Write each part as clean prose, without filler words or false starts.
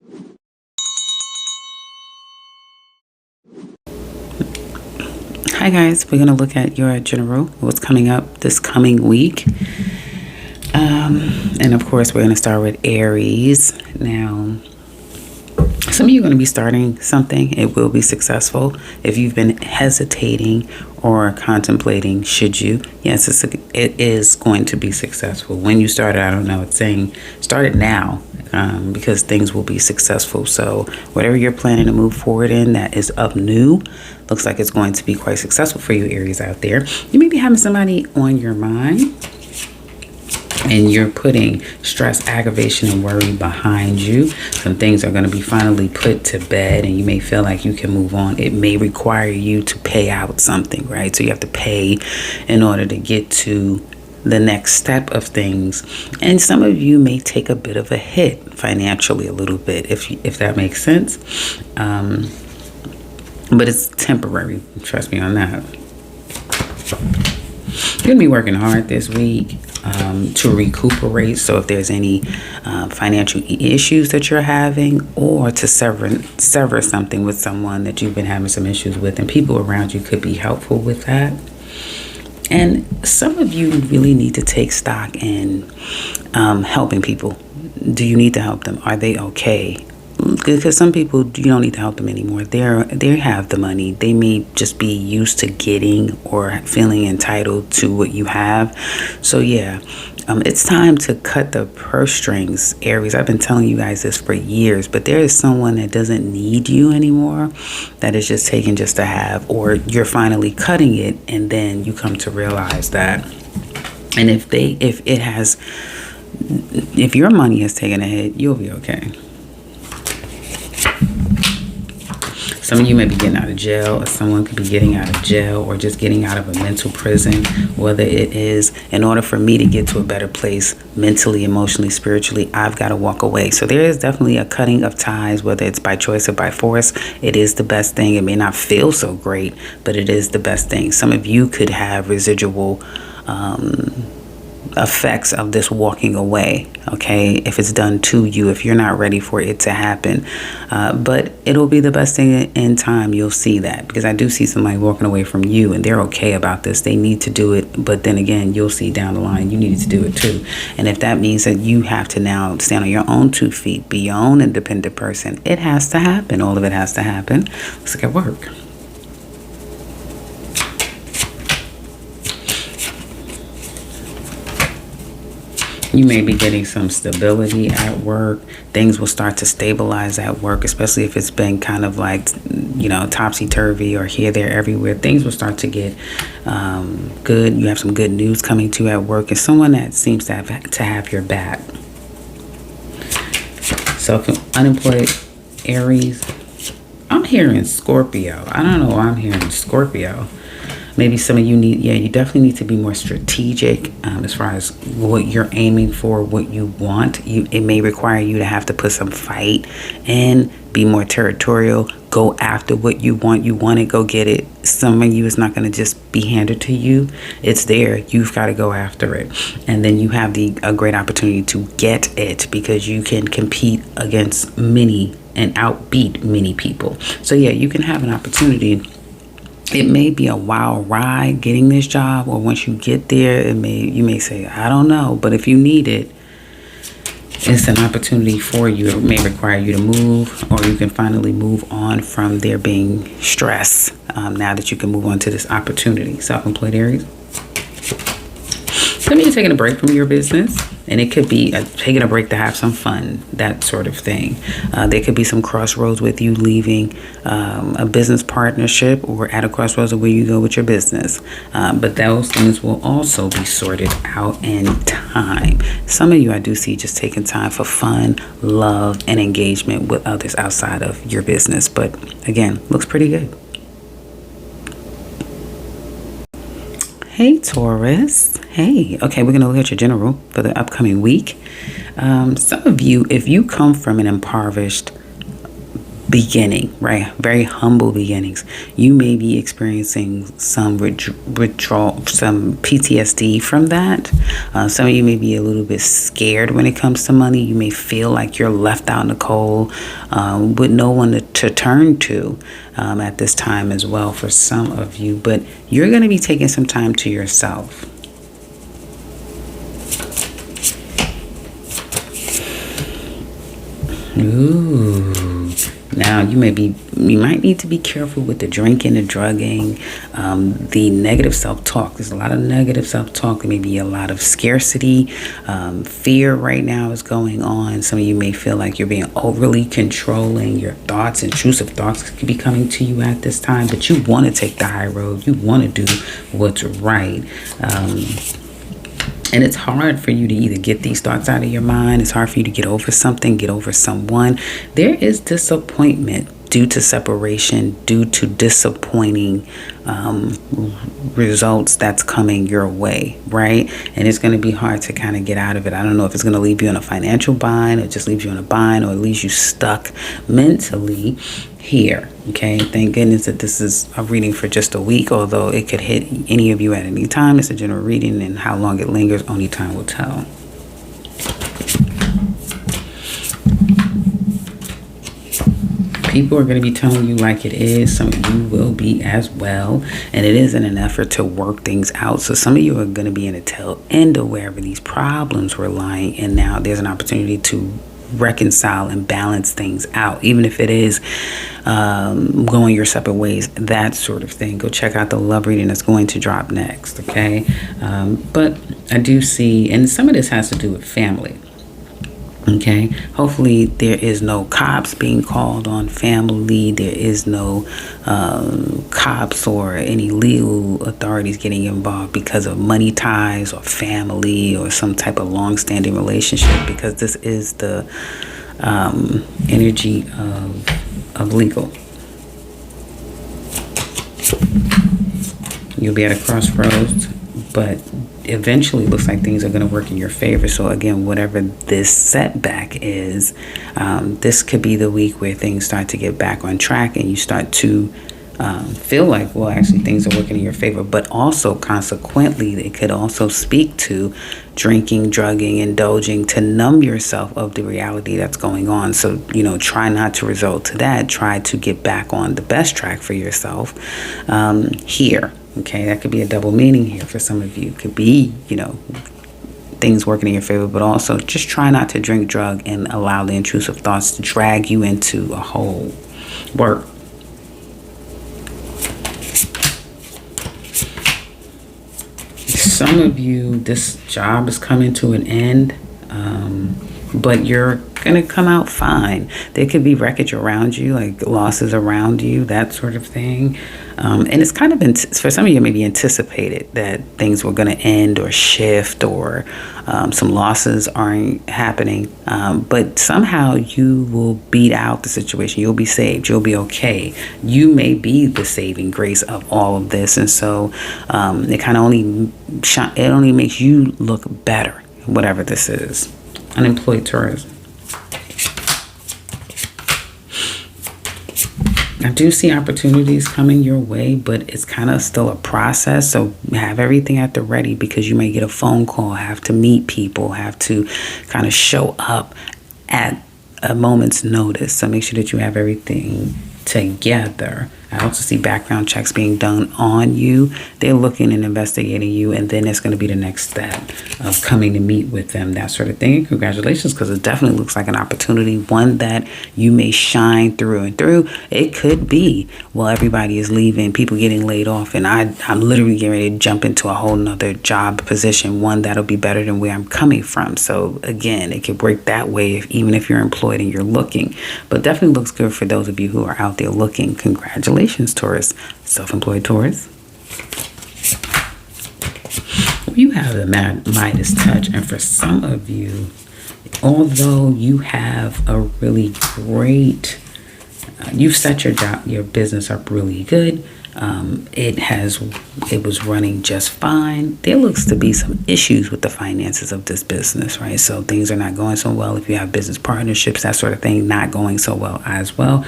Hi guys, we're going to look at your general, what's coming up this coming week. And of course, we're going to start with Aries. Now, some of you are going to be starting something. It will be successful. If you've been hesitating or contemplating, should you? Yes, it is going to be successful. When you start it, I don't know. It's saying start it now because things will be successful. So whatever you're planning to move forward in that is up new, looks like it's going to be quite successful for you, Aries, out there. You may be having somebody on your mind, and you're putting stress, aggravation, and worry behind you. Some things are going to be finally put to bed, and you may feel like you can move on. It may require you to pay out something, right? So you have to pay in order to get to the next step of things. And some of you may take a bit of a hit financially, a little bit, if that makes sense. But it's temporary. Trust me on that. You're going to be working hard this week to recuperate. So if there's any financial issues that you're having, or to sever something with someone that you've been having some issues with, and people around you could be helpful with that. And some of you really need to take stock in helping people. Do you need to help them? Are they okay? Because some people, you don't need to help them anymore. They have the money. They may just be used to getting or feeling entitled to what you have. So yeah, it's time to cut the purse strings, Aries. I've been telling you guys this for years, but there is someone that doesn't need you anymore, that is just taken just to have, or you're finally cutting it, and then you come to realize that. And if your money has taken a hit, you'll be okay. Some of you may be getting out of jail, or someone could be getting out of jail, or just getting out of a mental prison, whether it is, in order for me to get to a better place mentally, emotionally, spiritually, I've got to walk away. So there is definitely a cutting of ties, whether it's by choice or by force. It is the best thing. It may not feel so great, but it is the best thing. Some of you could have residual effects of this walking away, okay, if it's done to you, if you're not ready for it to happen, but it'll be the best thing in time. You'll see that, because I do see somebody walking away from you and they're okay about this. They need to do it, but then again, you'll see down the line you needed to do it too. And if that means that you have to now stand on your own 2 feet, be your own independent person, it has to happen. All of it has to happen. Let's look at work. You may be getting some stability at work. Things will start to stabilize at work, especially if it's been kind of like, topsy-turvy or here, there, everywhere. Things will start to get good. You have some good news coming to you at work. It's someone that seems to have your back. So if unemployed, Aries, I'm hearing Scorpio. I don't know why I'm hearing Scorpio. Maybe some of you you definitely need to be more strategic as far as what you're aiming for, what you want. It may require you to have to put some fight in, be more territorial, go after what you want. You want it, go get it. Some of you, is not going to just be handed to you. It's there. You've got to go after it. And then you have a great opportunity to get it, because you can compete against many and outbeat many people. So yeah, you can have an opportunity. It may be a wild ride getting this job, or once you get there, you may say, I don't know. But if you need it, it's an opportunity for you. It may require you to move, or you can finally move on from there being stress, now that you can move on to this opportunity. Self-employed Aries. Some of you taking a break from your business, and it could be taking a break to have some fun, that sort of thing. There could be some crossroads with you leaving a business partnership, or at a crossroads of where you go with your business. But those things will also be sorted out in time. Some of you, I do see just taking time for fun, love, and engagement with others outside of your business. But again, looks pretty good. Hey, Taurus. Hey. Okay, we're going to look at your general for the upcoming week. Some of you, if you come from an impoverished beginning, right? Very humble beginnings. You may be experiencing some withdrawal, some PTSD from that. Some of you may be a little bit scared when it comes to money. You may feel like you're left out in the cold with no one to turn to at this time as well for some of you. But you're going to be taking some time to yourself. Ooh. Now you might need to be careful with the drinking, the drugging, the negative self-talk. There's a lot of negative self-talk. There may be a lot of scarcity. Fear right now is going on. Some of you may feel like you're being overly controlling. Your thoughts, intrusive thoughts could be coming to you at this time, but you want to take the high road. You want to do what's right. And it's hard for you to either get these thoughts out of your mind. It's hard for you to get over something, get over someone. There is disappointment due to separation, due to disappointing results that's coming your way, right? And it's going to be hard to kind of get out of it. I don't know if it's going to leave you in a financial bind or just leaves you in a bind or leaves you stuck mentally here. Okay, thank goodness that this is a reading for just a week, although it could hit any of you at any time. It's a general reading, and how long it lingers, only time will tell. People are going to be telling you like it is. Some of you will be as well. And it is in an effort to work things out. So some of you are going to be in a tail end of wherever these problems were lying. And now there's an opportunity to reconcile and balance things out, even if it is going your separate ways, that sort of thing. Go check out the love reading that's going to drop next. Okay. But I do see, and some of this has to do with family. Okay, hopefully there is no cops being called on family. There is no cops or any legal authorities getting involved because of money ties or family or some type of long-standing relationship, because this is the energy of legal. You'll be at a crossroads, but eventually it looks like things are going to work in your favor. So again, whatever this setback is, this could be the week where things start to get back on track and you start to feel like, well, actually things are working in your favor. But also consequently, it could also speak to drinking, drugging, indulging to numb yourself of the reality that's going on. So, try not to resort to that. Try to get back on the best track for yourself here. Okay, that could be a double meaning here for some of you. It could be, things working in your favor, but also just try not to drink, drug, and allow the intrusive thoughts to drag you into a hole. Work. Some of you, this job is coming to an end, but you're going to come out fine. There could be wreckage around you, like losses around you, that sort of thing. And it's kind of, for some of you, maybe anticipated that things were going to end or shift, or some losses aren't happening. But somehow you will beat out the situation. You'll be saved. You'll be okay. You may be the saving grace of all of this. And so it kind of only makes you look better, whatever this is. Unemployed tourism. I do see opportunities coming your way, but it's kind of still a process. So have everything at the ready, because you may get a phone call, have to meet people, have to kind of show up at a moment's notice. So make sure that you have everything together. I also see background checks being done on you. They're looking and investigating you, and then it's going to be the next step of coming to meet with them, that sort of thing. And congratulations, because it definitely looks like an opportunity, one that you may shine through and through. It could be, well, everybody is leaving, people getting laid off, and I'm literally getting ready to jump into a whole nother job position, one that'll be better than where I'm coming from. So again, it could work that way, even if you're employed and you're looking. But definitely looks good for those of you who are out there looking. Congratulations, Taurus. Self-employed Taurus. You have the Midas touch, and for some of you, although you have a really great, you've set your business up really good, It was running just fine. There looks to be some issues with the finances of this business, right? So things are not going so well. If you have business partnerships, that sort of thing, not going so well as well.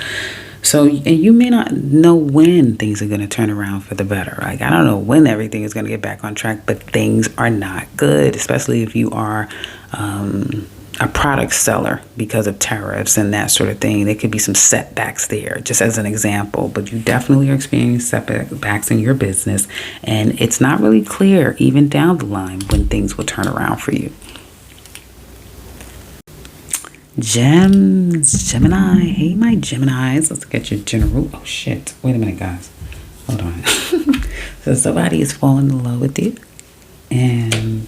So, and you may not know when things are going to turn around for the better. Like, I don't know when everything is going to get back on track, but things are not good, especially if you are a product seller because of tariffs and that sort of thing. There could be some setbacks there, just as an example, but you definitely are experiencing setbacks in your business, and it's not really clear even down the line when things will turn around for you. Gemini. Hey, my Geminis. Let's get your general. Oh, shit. Wait a minute, guys. Hold on. So somebody is falling in love with you. And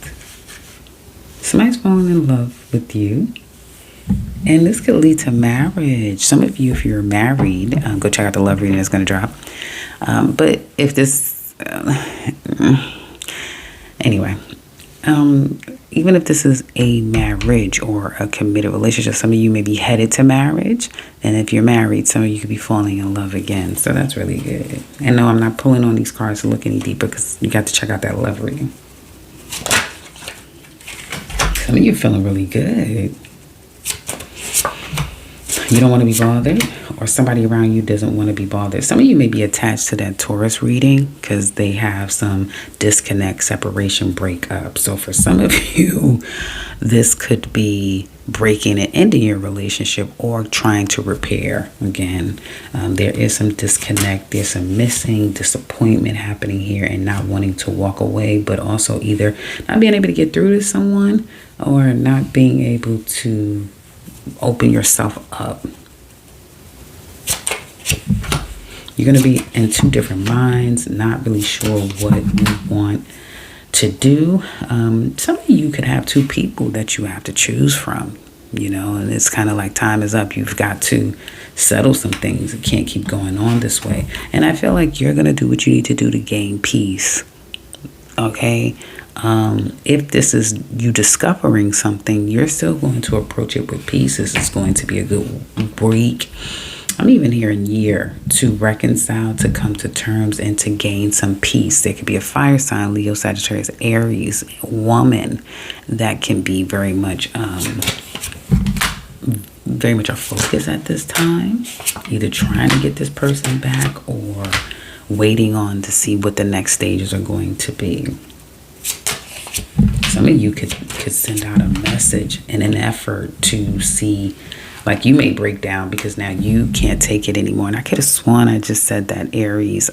somebody's falling in love with you. And this could lead to marriage. Some of you, if you're married, go check out the love reading that's going to drop. But if this... anyway... even if this is a marriage or a committed relationship, some of you may be headed to marriage. And if you're married, some of you could be falling in love again. So that's really good. And no, I'm not pulling on these cards to look any deeper because you got to check out that love reading. Some of you are feeling really good. You don't want to be bothered, or somebody around you doesn't want to be bothered. Some of you may be attached to that Taurus reading because they have some disconnect, separation, breakup. So for some of you, this could be breaking and ending your relationship or trying to repair again. There is some disconnect. There's some missing disappointment happening here and not wanting to walk away, but also either not being able to get through to someone or not being able to open yourself up. You're going to be in two different minds, not really sure what you want to do. Some of you could have two people that you have to choose from, and it's kind of like time is up. You've got to settle some things. It can't keep going on this way. And I feel like you're going to do what you need to do to gain peace. Okay? If this is you discovering something, you're still going to approach it with peace. This is going to be a good week. I'm even hearing year to reconcile, to come to terms, and to gain some peace. There could be a fire sign, Leo, Sagittarius, Aries, woman that can be very much a focus at this time. Either trying to get this person back or waiting on to see what the next stages are going to be. Some of you could send out a message in an effort to see, like you may break down because now you can't take it anymore. And I could have sworn I just said that Aries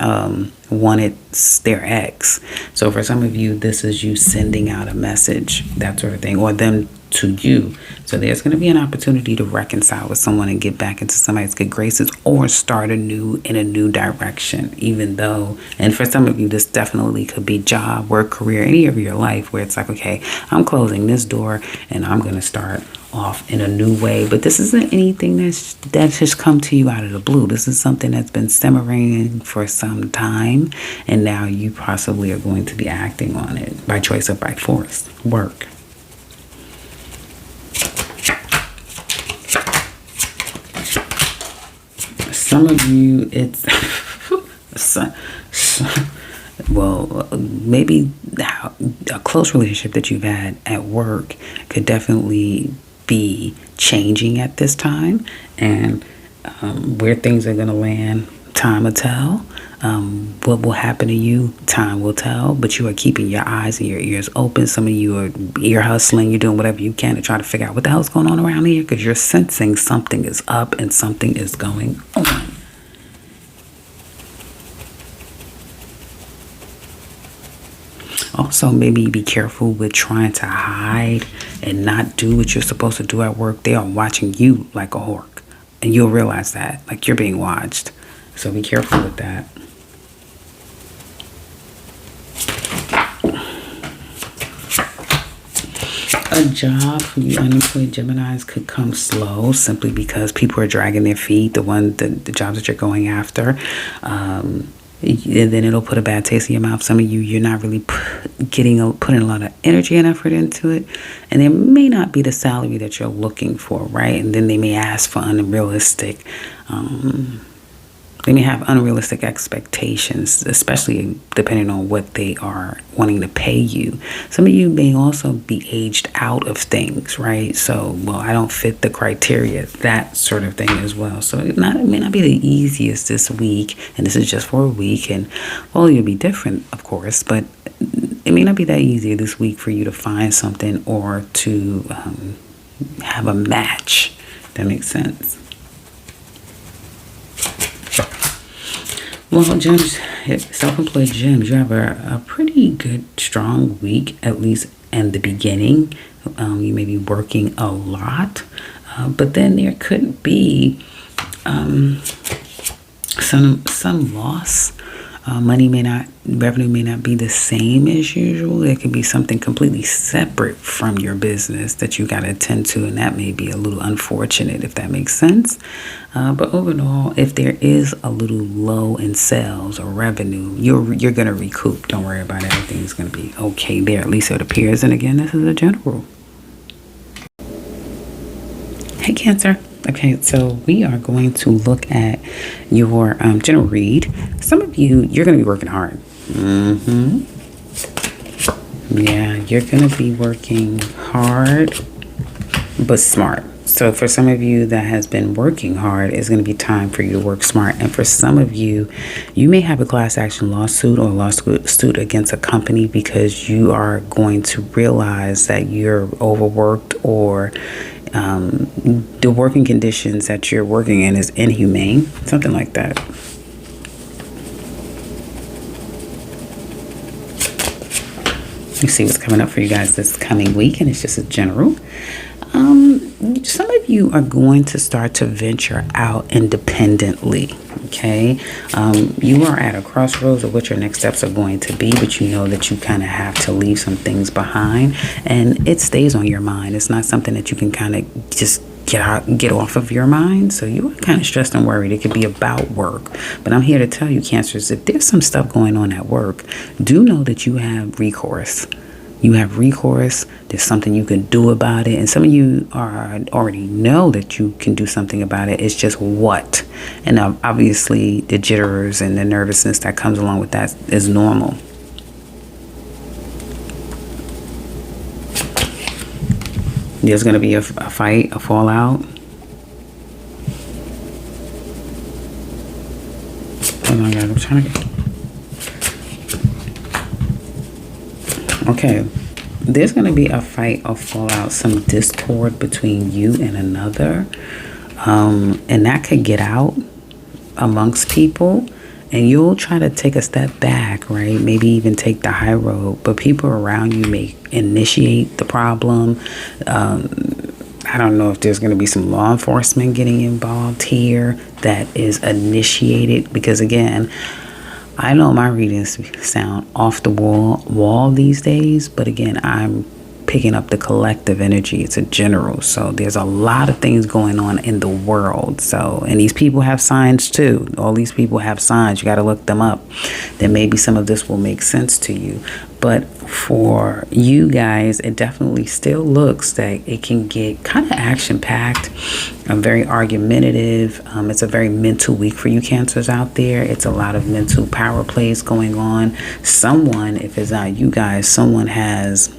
wanted their ex. So for some of you, this is you sending out a message, that sort of thing, or them to you. So there's going to be an opportunity to reconcile with someone and get back into somebody's good graces or start anew in a new direction, even though, and for some of you, this definitely could be job, work, career, any of your life where it's like, okay, I'm closing this door and I'm going to start off in a new way. But this isn't anything that's just come to you out of the blue. This is something that's been simmering for some time, and now you possibly are going to be acting on it by choice or by force. Work. Some of you, it's well, maybe a close relationship that you've had at work could definitely be changing at this time, and where things are going to land, time will tell. What will happen to you, time will tell, but you are keeping your eyes and your ears open. Some of you are ear hustling. You're doing whatever you can to try to figure out what the hell's going on around here, because you're sensing something is up and something is going on. Also, maybe be careful with trying to hide and not do what you're supposed to do at work. They are watching you like a hawk, and you'll realize that, like you're being watched. So be careful with that. A job for you unemployed Geminis could come slow simply because people are dragging their feet, the jobs that you're going after. And then it'll put a bad taste in your mouth. Some of you, you're not really putting a lot of energy and effort into it. And there may not be the salary that you're looking for, right? And then they may ask for unrealistic They may have unrealistic expectations, especially depending on what they are wanting to pay you. Some of you may also be aged out of things, right? So, well, I don't fit the criteria, that sort of thing as well. So it may not be the easiest this week, and this is just for a week, and well, you'll be different, of course, but it may not be that easy this week for you to find something or to have a match. That makes sense. Well, gems, self-employed gems, you have a pretty good, strong week, at least in the beginning. You may be working a lot, but then there could be some loss. Revenue may not be the same as usual. It could be something completely separate from your business that you got to attend to, and that may be a little unfortunate, if that makes sense. But overall, if there is a little low in sales or revenue, you're going to recoup. Don't worry about it. Everything's going to be okay there. At least it appears. And again, this is a general. Hey, Cancer. Okay, so we are going to look at your general read. Some of you, you're going to be working hard. Yeah, you're going to be working hard, but smart. So for some of you that has been working hard, it's going to be time for you to work smart. And for some of you, you may have a class action lawsuit or lawsuit against a company because you are going to realize that you're overworked, or the working conditions that you're working in is inhumane, something like that. You see what's coming up for you guys this coming week, and it's just a general. Some of you are going to start to venture out independently. Okay, you are at a crossroads of what your next steps are going to be, but you know that you kind of have to leave some things behind, and it stays on your mind. It's not something that you can kind of just get off of your mind. So you are kind of stressed and worried. It could be about work, but I'm here to tell you, Cancers, if there's some stuff going on at work, do know that you have recourse. You have recourse. There's something you can do about it. And some of you already know that you can do something about it. It's just what. And obviously the jitters and the nervousness that comes along with that is normal. There's going to be a fight, a fallout. Oh my God, I'm trying to... Okay, there's going to be a fight or fallout, some discord between you and another, and that could get out amongst people, and you'll try to take a step back, right? Maybe even take the high road, but people around you may initiate the problem. I don't know if there's going to be some law enforcement getting involved here that is initiated, because again, I know my readings sound off the wall these days, but again, I'm picking up the collective energy. It's a general. So there's a lot of things going on in the world. So, and these people have signs too. All these people have signs. You got to look them up. Then maybe some of this will make sense to you. But for you guys, it definitely still looks like it can get kind of action-packed, very argumentative. It's a very mental week for you Cancers out there. It's a lot of mental power plays going on. Someone, if it's not you guys, someone has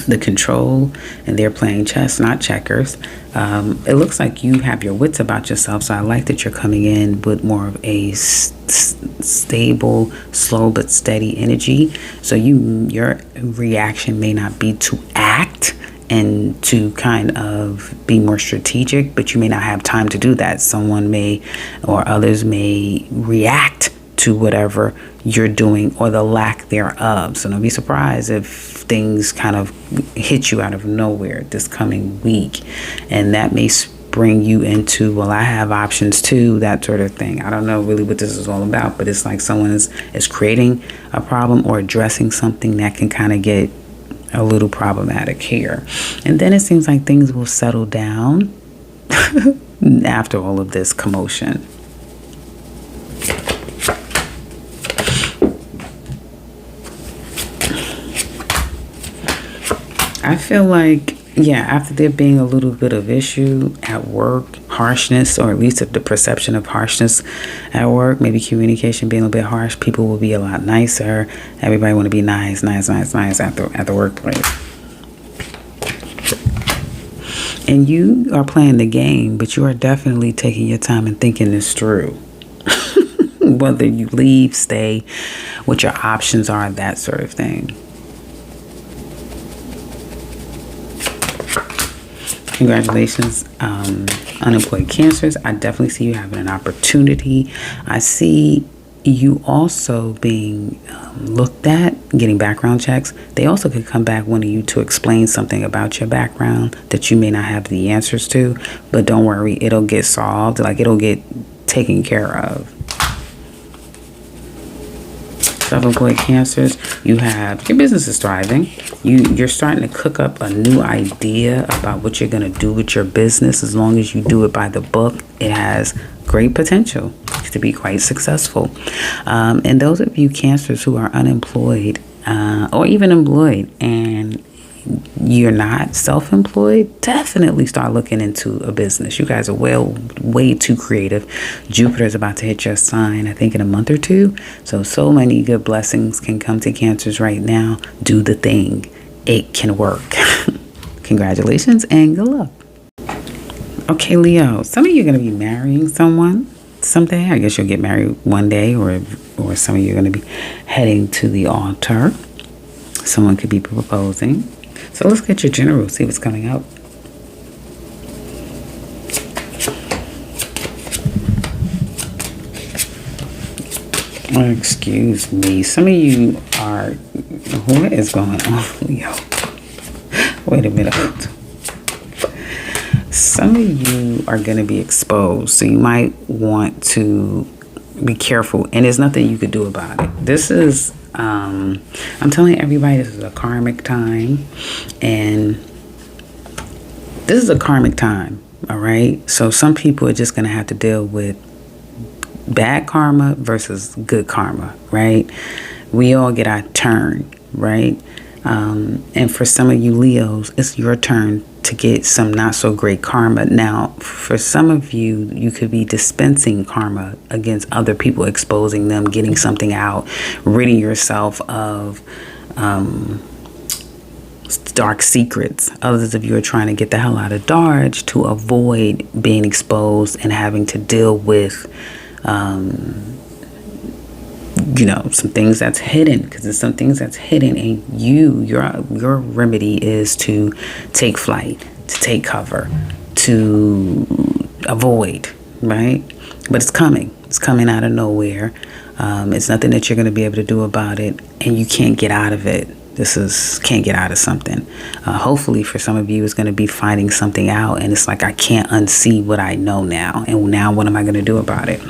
the control and they're playing chess, not checkers. It looks like you have your wits about yourself, so I like that you're coming in with more of a stable, slow but steady energy. So your reaction may not be to act and to kind of be more strategic, but you may not have time to do that. Someone may, or others may, react to whatever you're doing or the lack thereof. So don't be surprised if things kind of hit you out of nowhere this coming week, and that may bring you into, well, I have options too, that sort of thing. I don't know really what this is all about, but it's like someone is creating a problem or addressing something that can kind of get a little problematic here. And then it seems like things will settle down after all of this commotion. I feel like, yeah, after there being a little bit of issue at work, harshness, or at least if the perception of harshness at work, maybe communication being a little bit harsh, people will be a lot nicer. Everybody want to be nice at the workplace. And you are playing the game, but you are definitely taking your time and thinking this through. Whether you leave, stay, what your options are, that sort of thing. Congratulations, unemployed Cancers. I definitely see you having an opportunity. I see you also being looked at, getting background checks. They also could come back wanting you to explain something about your background that you may not have the answers to, but don't worry, it'll get solved. Like, it'll get taken care of. Self-employed Cancers, you have, your business is thriving. You're starting to cook up a new idea about what you're going to do with your business. As long as you do it by the book, it has great potential to be quite successful. And those of you Cancers who are unemployed or even employed and you're not self-employed, definitely start looking into a business. You guys are way too creative. Jupiter is about to hit your sign, I think, in a month or two. So many good blessings can come to Cancers right now. Do the thing. It can work. Congratulations and good luck. Okay, Leo, some of you are going to be marrying someone someday. I guess you'll get married one day, or some of you are going to be heading to the altar. Someone could be proposing. So let's get your general, see what's coming out. Oh, excuse me. Some of you are, what is going on, Leo? Wait a minute. Some of you are going to be exposed, so you might want to be careful, and there's nothing you could do about it. This is I'm telling everybody, this is a karmic time, and this is a karmic time, all right? So some people are just going to have to deal with bad karma versus good karma, right? We all get our turn, right? And for some of you Leos, it's your turn to get some not so great karma. Now, for some of you, you could be dispensing karma against other people, exposing them, getting something out, ridding yourself of dark secrets. Others of you are trying to get the hell out of Dodge to avoid being exposed and having to deal with some things that's hidden, because there's some things that's hidden, and your remedy is to take flight, to take cover, to avoid, right? But it's coming out of nowhere. It's nothing that you're going to be able to do about it, and you can't get out of it. Can't get out of something. Hopefully for some of you, it's going to be finding something out, and it's like, I can't unsee what I know now, and now what am I going to do about it?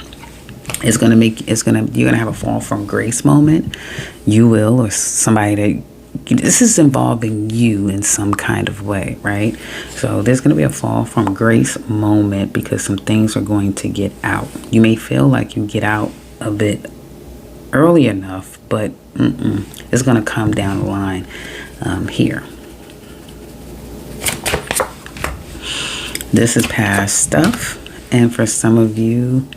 You're going to have a fall from grace moment. You will, or somebody this is involving you in some kind of way, right? So there's going to be a fall from grace moment because some things are going to get out. You may feel like you get out a bit early enough, but it's going to come down the line here. This is past stuff, and for some of you,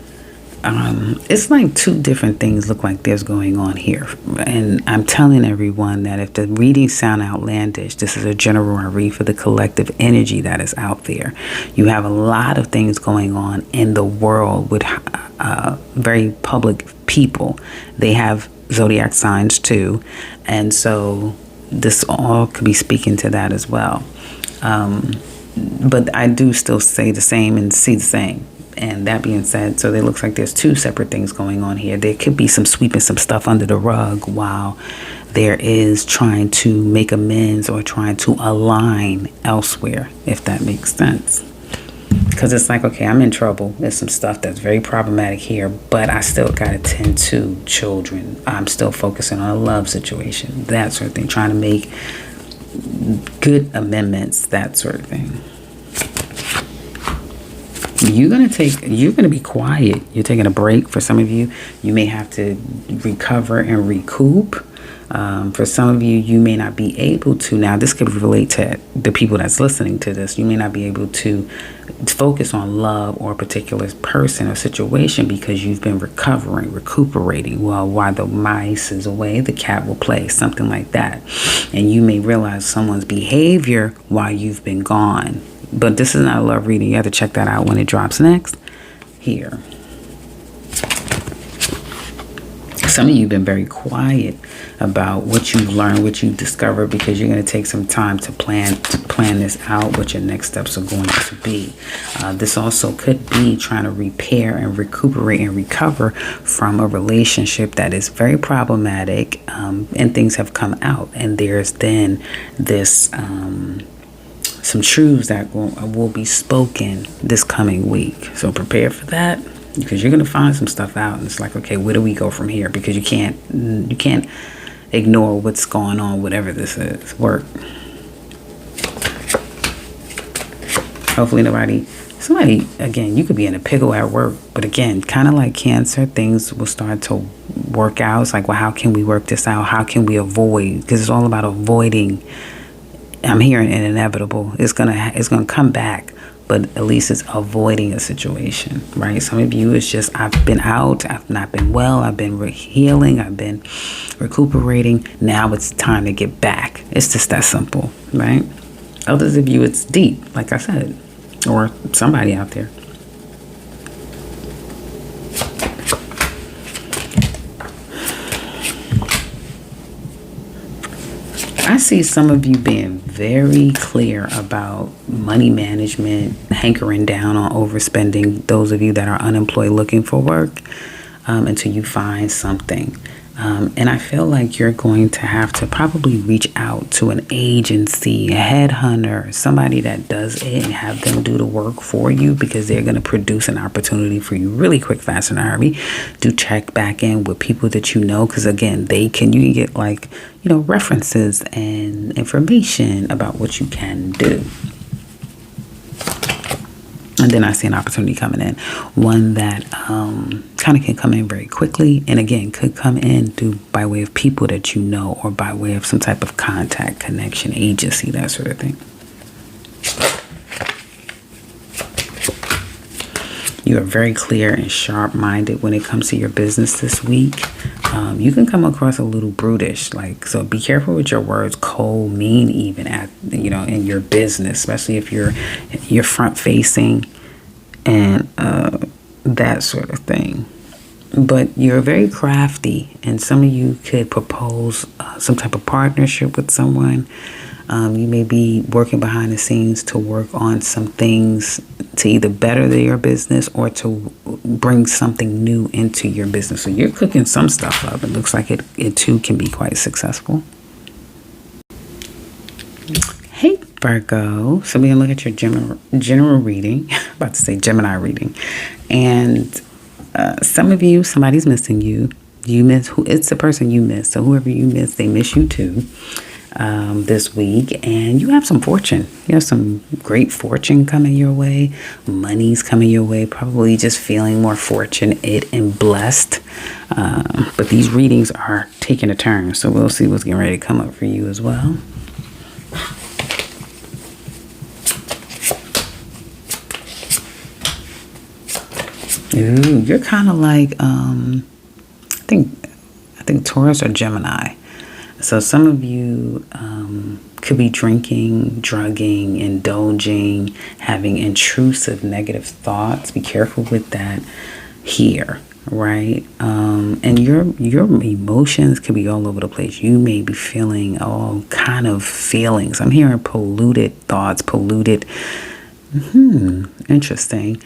it's like two different things look like there's going on here. And I'm telling everyone that if the readings sound outlandish, this is a general read for the collective energy that is out there. You have a lot of things going on in the world with very public people. They have zodiac signs too. And so this all could be speaking to that as well. But I do still say the same and see the same. And that being said, so it looks like there's two separate things going on here. There could be some sweeping some stuff under the rug while there is trying to make amends or trying to align elsewhere, if that makes sense. Because it's like, okay, I'm in trouble. There's some stuff that's very problematic here, but I still got to tend to children. I'm still focusing on a love situation, that sort of thing, trying to make good amendments, that sort of thing. You're going to be quiet. You're taking a break. For some of you, you may have to recover and recoup. For some of you, you may not be able to. Now, this could relate to the people that's listening to this. You may not be able to focus on love or a particular person or situation because you've been recuperating. Well, while the mice is away, the cat will play, something like that. And you may realize someone's behavior while you've been gone. But this is not a love reading. You have to check that out when it drops next. Here. Some of you have been very quiet about what you've learned, what you've discovered, because you're going to take some time to plan this out, what your next steps are going to be. This also could be trying to repair and recuperate and recover from a relationship that is very problematic, and things have come out. And there's then this some truths that will be spoken this coming week. So prepare for that. Because you're going to find some stuff out, and it's like, okay, where do we go from here? Because you can't ignore what's going on, whatever this is. Work. Hopefully somebody, again, you could be in a pickle at work, but again, kind of like Cancer, things will start to work out. It's like, well, how can we work this out? How can we avoid? Because it's all about avoiding. I'm hearing an inevitable. It's gonna come back. But at least it's avoiding a situation, right? Some of you, it's just, I've been out, I've not been well, I've been healing, I've been recuperating. Now it's time to get back. It's just that simple, right? Others of you, it's deep, like I said, or somebody out there. I see some of you being very clear about money management, hankering down on overspending. Those of you that are unemployed looking for work, until you find something. And I feel like you're going to have to probably reach out to an agency, a headhunter, somebody that does it, and have them do the work for you, because they're going to produce an opportunity for you really quick, fast, and hurry. Do check back in with people that you know, because again, you can get like, references and information about what you can do. And then I see an opportunity coming in, one that kind of can come in very quickly, and again, could come in by way of people that you know, or by way of some type of contact, connection, agency, that sort of thing. You are very clear and sharp-minded when it comes to your business this week. You can come across a little brutish, so be careful with your words, cold, mean, even in your business, especially if you're front-facing and that sort of thing. But you're very crafty, and some of you could propose some type of partnership with someone. You may be working behind the scenes to work on some things to either better your business or to bring something new into your business. So you're cooking some stuff up. It looks like it too can be quite successful. Hey, Virgo. So we're going to look at your general reading. I'm about to say Gemini reading. And some of you, somebody's missing you. It's the person you miss. So whoever you miss, they miss you too. This week, and you have some fortune. You have some great fortune coming your way. Money's coming your way. Probably just feeling more fortunate and blessed. But these readings are taking a turn, so we'll see what's getting ready to come up for you as well. Ooh, you're kind of like I think Taurus or Gemini. So some of you could be drinking, drugging, indulging, having intrusive negative thoughts. Be careful with that here, right? And your emotions could be all over the place. You may be feeling all kind of feelings. I'm hearing polluted thoughts, polluted. Interesting.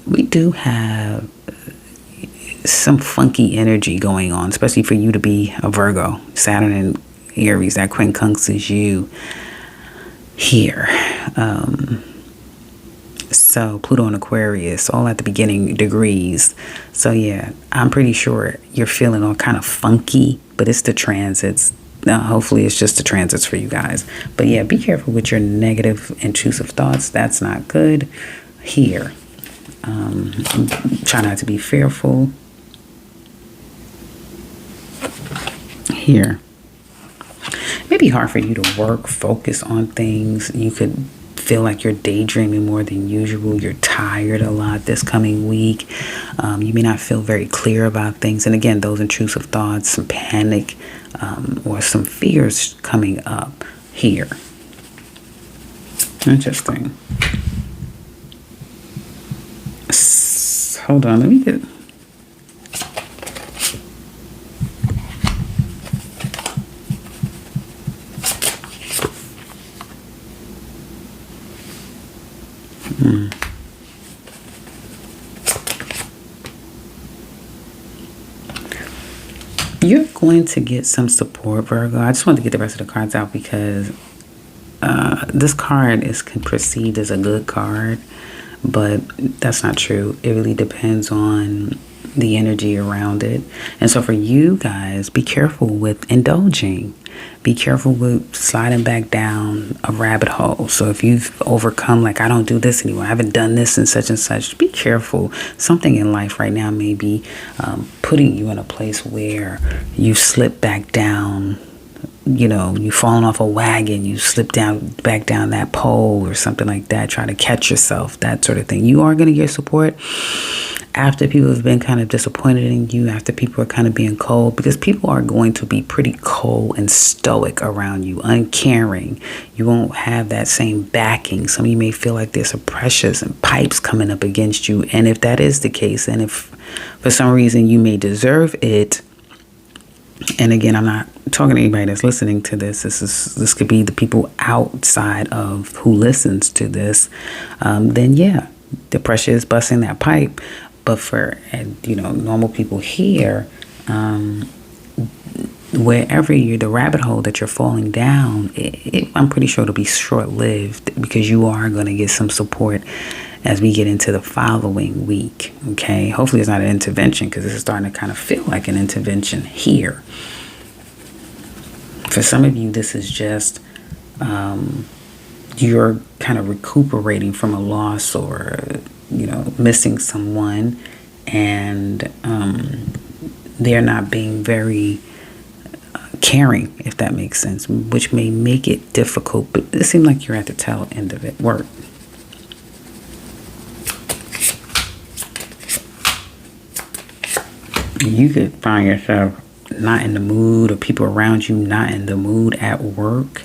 We do have some funky energy going on, especially for you to be a Virgo. Saturn and Aries, that quincunx is you here. So Pluto and Aquarius, all at the beginning degrees. So yeah, I'm pretty sure you're feeling all kind of funky, but it's the transits. Hopefully it's just the transits for you guys. But yeah, be careful with your negative, intrusive thoughts. That's not good here. Try not to be fearful. Here, may be hard for you to work, focus on things. You could feel like you're daydreaming more than usual. You're tired a lot this coming week. You may not feel very clear about things. And again, those intrusive thoughts, some panic, or some fears coming up here. Interesting. Hold on, let me get... You're going to get some support, Virgo. I just wanted to get the rest of the cards out because this card is perceived as a good card, but that's not true. It really depends on the energy around it. And so for you guys, be careful with indulging. Be careful with sliding back down a rabbit hole. So if you've overcome, like, I don't do this anymore, I haven't done this and such, be careful. Something in life right now may be putting you in a place where you slip back down. You know, you've fallen off a wagon, you slip back down that pole or something like that, try to catch yourself, that sort of thing. You are going to get support after people have been kind of disappointed in you, after people are kind of being cold, because people are going to be pretty cold and stoic around you, uncaring. You won't have that same backing. Some of you may feel like there's some pressures and pipes coming up against you. And if that is the case, and if for some reason you may deserve it, and again, I'm not talking to anybody that's listening to this. This could be the people outside of who listens to this. Then yeah, the pressure is busting that pipe. But for normal people here, wherever the rabbit hole that you're falling down, I'm pretty sure it'll be short-lived, because you are going to get some support as we get into the following week. Okay, hopefully it's not an intervention, because this is starting to kind of feel like an intervention here. For some of you, this is just you're kind of recuperating from a loss, or missing someone, and they're not being very caring, if that makes sense, which may make it difficult. But it seems like you're at the tail end of it. Work. You could find yourself not in the mood, or people around you not in the mood at work.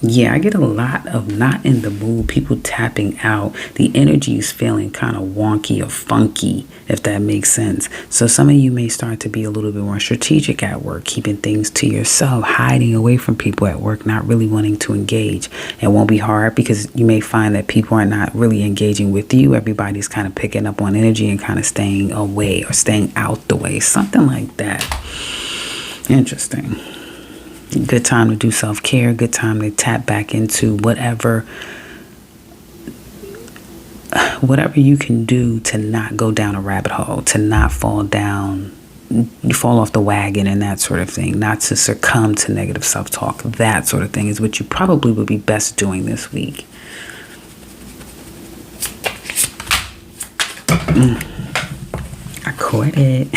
Yeah, I get a lot of not in the mood, people tapping out. The energy is feeling kind of wonky or funky, if that makes sense. So some of you may start to be a little bit more strategic at work, keeping things to yourself, hiding away from people at work, not really wanting to engage. It won't be hard, because you may find that people are not really engaging with you. Everybody's kind of picking up on energy and kind of staying away or staying out the way, something like that. Interesting. Good time to do self-care. Good time to tap back into whatever you can do to not go down a rabbit hole, to not fall down, you fall off the wagon and that sort of thing, not to succumb to negative self-talk. That sort of thing is what you probably would be best doing this week. I caught it.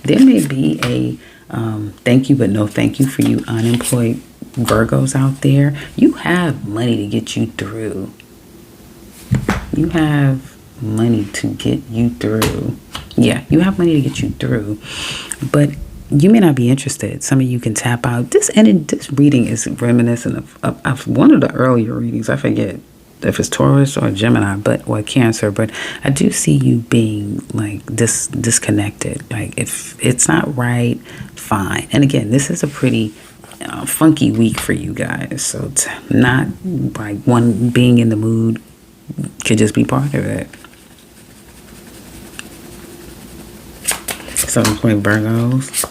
There may be a thank you but no thank you for you unemployed Virgos out there. You have money to get you through. You have money to get you through. Yeah, you have money to get you through, but you may not be interested. Some of you can tap out. This reading is reminiscent of one of the earlier readings. I forget if it's Taurus or Gemini, or Cancer, but I do see you being like disconnected. Like, if it's not right, fine. And again, this is a pretty funky week for you guys. So it's not like one being in the mood could just be part of it. So, Virgos,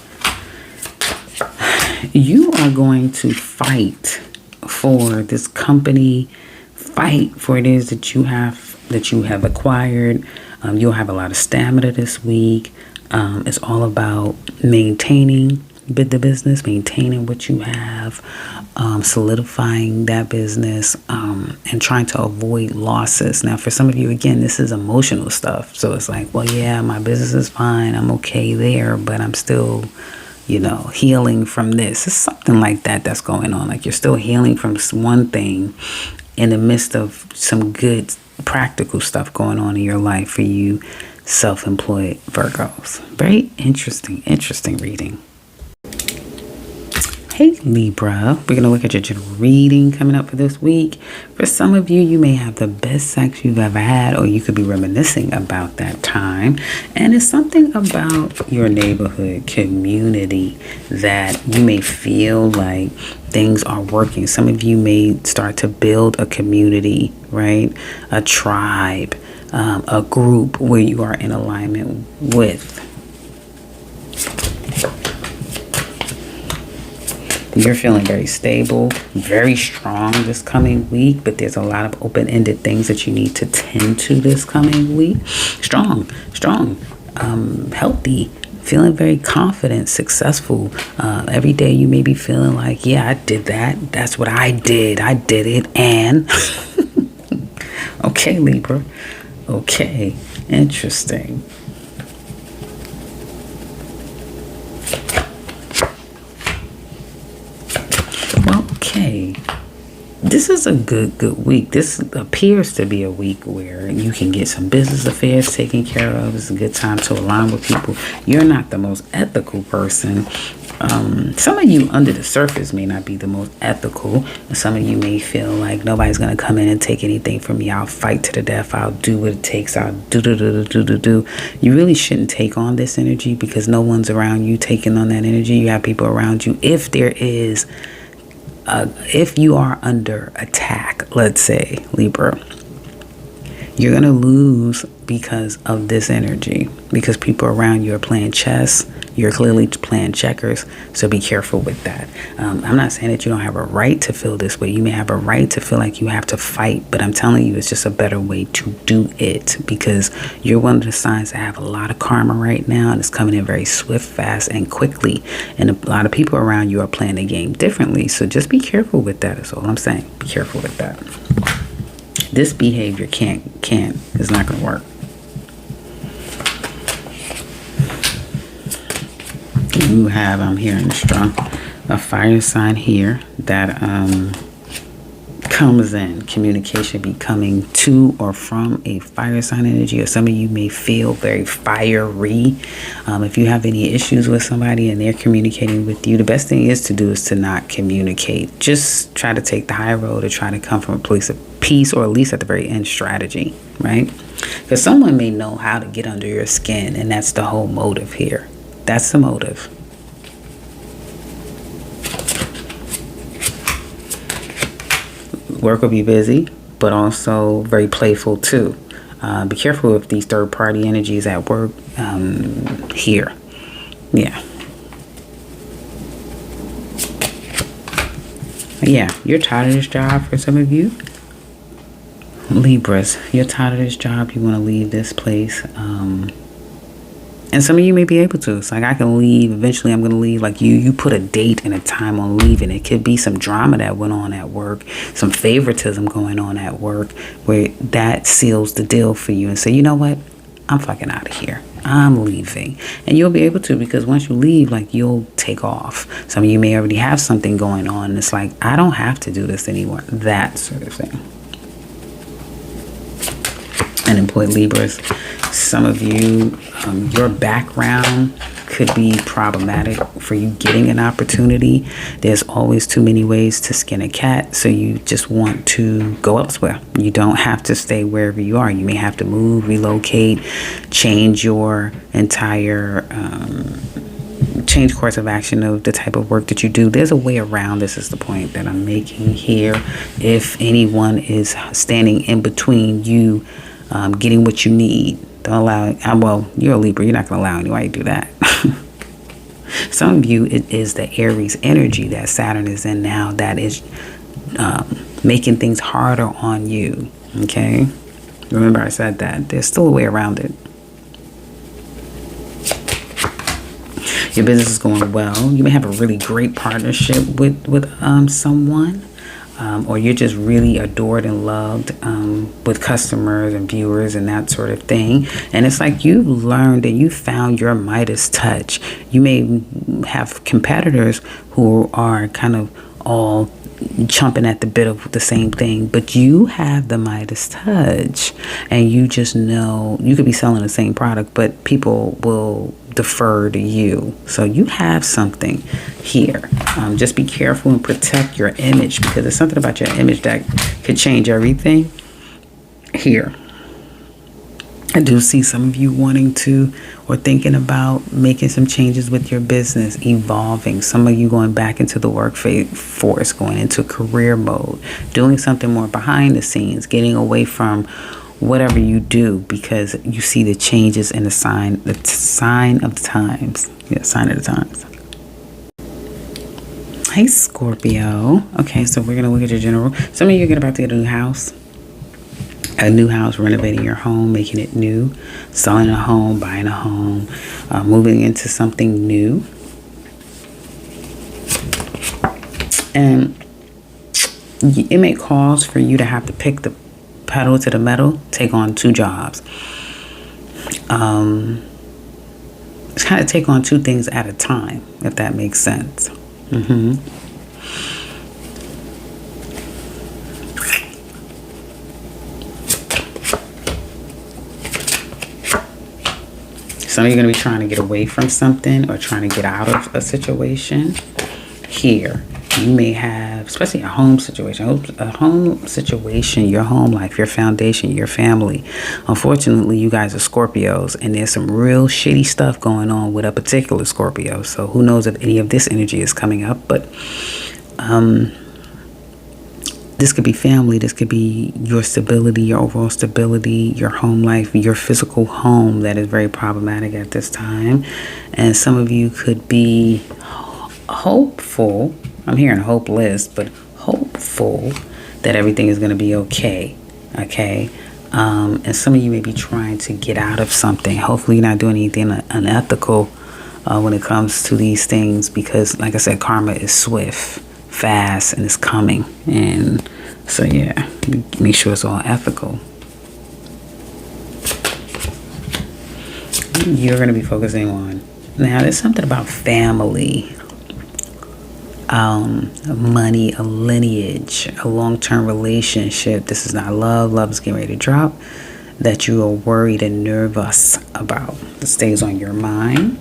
you are going to fight for this company. Fight for it is that you have acquired. You'll have a lot of stamina this week. It's all about maintaining the business, maintaining what you have, solidifying that business, and trying to avoid losses. Now, for some of you, again, this is emotional stuff. So it's like, well, yeah, my business is fine. I'm okay there, but I'm still healing from this. It's something like that that's going on. Like you're still healing from one thing in the midst of some good practical stuff going on in your life for you self-employed Virgos. Very interesting reading. Hey Libra, we're going to look at your general reading coming up for this week. For some of you, you may have the best sex you've ever had, or you could be reminiscing about that time. And it's something about your neighborhood community that you may feel like things are working. Some of you may start to build a community, right? A tribe, a group where you are in alignment with. You're feeling very stable, very strong this coming week, but there's a lot of open-ended things that you need to tend to this coming week. Strong, healthy, feeling very confident, successful. Every day you may be feeling like, yeah, I did that. That's what I did. I did it. And okay, Libra. Okay, interesting. Okay, this is a good week. This appears to be a week where you can get some business affairs taken care of. It's a good time to align with people. You're not the most ethical person. Some of you under the surface may not be the most ethical. Some of you may feel like nobody's going to come in and take anything from me. I'll fight to the death. I'll do what it takes. I'll do. You really shouldn't take on this energy because no one's around you taking on that energy. You have people around you. If you are under attack, let's say, Libra, you're going to lose because of this energy, because people around you are playing chess. You're clearly playing checkers, so be careful with that. I'm not saying that you don't have a right to feel this way. You may have a right to feel like you have to fight, but I'm telling you, it's just a better way to do it because you're one of the signs that have a lot of karma right now, and it's coming in very swift, fast, and quickly. And a lot of people around you are playing the game differently, so just be careful with that is all I'm saying. Be careful with that. This behavior it's not going to work. You have, I'm hearing strong, a fire sign here that comes in. Communication be coming to or from a fire sign energy, or some of you may feel very fiery. If you have any issues with somebody and they're communicating with you, the best thing is to not communicate. Just try to take the high road or try to come from a place of peace, or at least at the very end strategy, right? Because someone may know how to get under your skin, and that's the whole motive here. That's the motive. Work will be busy, but also very playful too. Be careful with these third-party energies at work here. Yeah, you're tired of this job for some of you. Libras, you're tired of this job. You want to leave this place. And some of you may be able to. It's like, I can leave. Eventually, I'm going to leave. Like you put a date and a time on leaving. It could be some drama that went on at work, some favoritism going on at work, where that seals the deal for you and say, you know what? I'm fucking out of here. I'm leaving. And you'll be able to, because once you leave, like, you'll take off. Some of you may already have something going on. It's like, I don't have to do this anymore. That sort of thing. Unemployed Libras, some of you, your background could be problematic for you getting an opportunity. There's always too many ways to skin a cat, so you just want to go elsewhere. You don't have to stay wherever you are. You may have to move, relocate, change your entire change course of action of the type of work that you do. There's a way around. This is the point that I'm making here. If anyone is standing in between you getting what you need, don't allow. Well, you're a Libra. You're not going to allow anybody to do that. Some of you, it is the Aries energy that Saturn is in now that is making things harder on you. Okay? Remember I said that. There's still a way around it. Your business is going well. You may have a really great partnership with someone. or you're just really adored and loved with customers and viewers and that sort of thing. And it's like you've learned and you found your Midas touch. You may have competitors who are kind of all chomping at the bit of the same thing, but you have the Midas touch, and you just know you could be selling the same product, but people will defer to you. So you have something here. Just be careful and protect your image, because there's something about your image that could change everything here. I do see some of you wanting to or thinking about making some changes with your business, evolving. Some of you going back into the workforce, going into career mode, doing something more behind the scenes, getting away from whatever you do, because you see the changes in the sign of the times. Yeah, sign of the times. Hey, Scorpio. Okay, so we're going to look at your general. Some of you are about to get a new house. A new house, renovating your home, making it new, selling a home, buying a home, moving into something new. And it may cause for you to have to pick the pedal to the metal, take on 2 jobs. It's kind of take on 2 things at a time, if that makes sense. Some of you are going to be trying to get away from something or trying to get out of a situation. Here, you may have, especially a home situation, your home life, your foundation, your family. Unfortunately, you guys are Scorpios, and there's some real shitty stuff going on with a particular Scorpio. So who knows if any of this energy is coming up, but this could be family. This could be your stability, your overall stability, your home life, your physical home that is very problematic at this time. And some of you could be hopeful. I'm hearing hopeless, but hopeful that everything is going to be okay. Okay. And some of you may be trying to get out of something. Hopefully you're not doing anything unethical when it comes to these things, because like I said, karma is swift, fast, and it's coming. And so yeah, make sure it's all ethical. You're going to be focusing on, now there's something about family, money, a lineage, a long-term relationship. This is not love. Love is getting ready to drop, that you are worried and nervous about. This stays on your mind.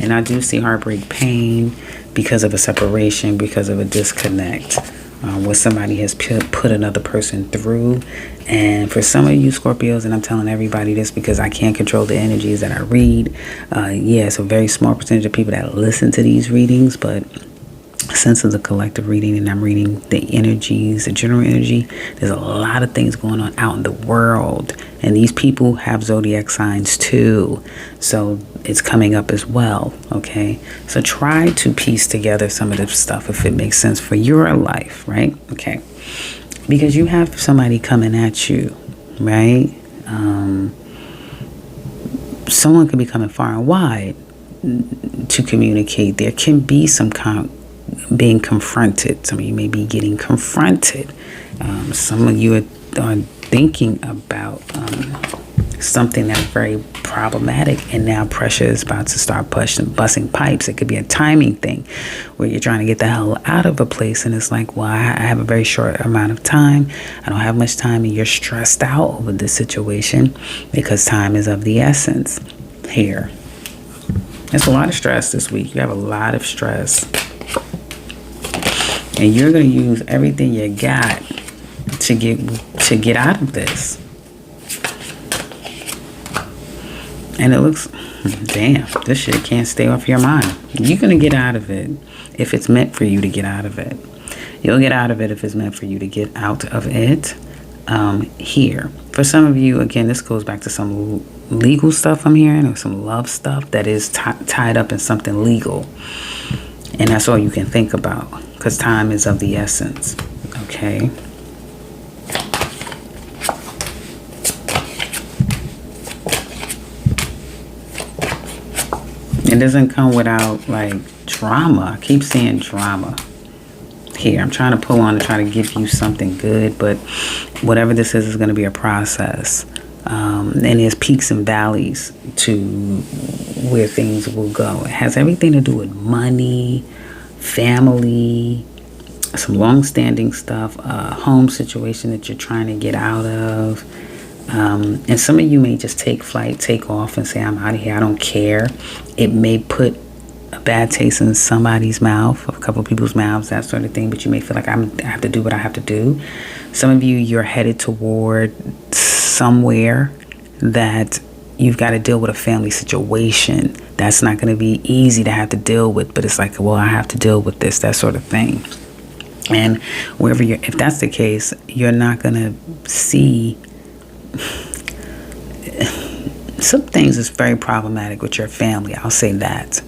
And I do see heartbreak, pain, because of a separation, because of a disconnect, what somebody has put another person through. And for some of you Scorpios, and I'm telling everybody this because I can't control the energies that I read. Yeah, it's a very small percentage of people that listen to these readings, but since it's a collective reading and I'm reading the energies, the general energy, there's a lot of things going on out in the world. And these people have zodiac signs too. So it's coming up as well. Okay. So try to piece together some of this stuff if it makes sense for your life, right? Okay. Because you have somebody coming at you, right? Someone could be coming far and wide to communicate. There can be some being confronted. Some of you may be getting confronted. Some of you are thinking about something that's very problematic, and now pressure is about to start busting pipes. It could be a timing thing where you're trying to get the hell out of a place, and it's like, well, I have a very short amount of time. I don't have much time, and you're stressed out over this situation because time is of the essence here. There's a lot of stress this week. You have a lot of stress. And you're going to use everything you got to get out of this. And it looks, damn, this shit can't stay off your mind. You're going to get out of it if it's meant for you to get out of it. You'll get out of it if it's meant for you to get out of it. Here. For some of you, again, this goes back to some legal stuff I'm hearing, or some love stuff that is tied up in something legal. And that's all you can think about, because time is of the essence. Okay. It doesn't come without like drama. I keep saying drama here. I'm trying to pull on to try to give you something good, but whatever this is going to be a process. And there's peaks and valleys to where things will go. It has everything to do with money, family, some long-standing stuff, a home situation that you're trying to get out of. And some of you may just take flight, take off and say, I'm out of here, I don't care. It may put a bad taste in somebody's mouth, a couple of people's mouths, that sort of thing, but you may feel like I have to do what I have to do. Some of you, you're headed toward somewhere that you've got to deal with a family situation. That's not going to be easy to have to deal with, but it's like, well, I have to deal with this, that sort of thing. And wherever you're, if that's the case, you're not going to see some things is very problematic with your family. I'll say that.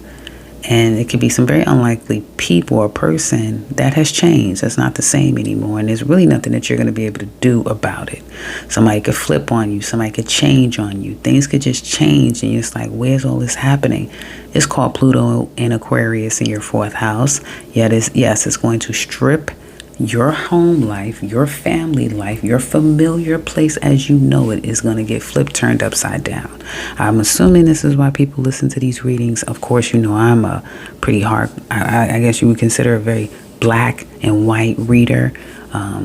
And it could be some very unlikely people or person that has changed. That's not the same anymore. And there's really nothing that you're going to be able to do about it. Somebody could flip on you. Somebody could change on you. Things could just change. And you're just like, where's all this happening? It's called Pluto in Aquarius in your 4th house. Yes, it's going to strip your home life, your family life, your familiar place as you know it is going to get flipped, turned upside down. I'm assuming this is why people listen to these readings. Of course, you know I'm a pretty hard, I guess you would consider a very black and white reader.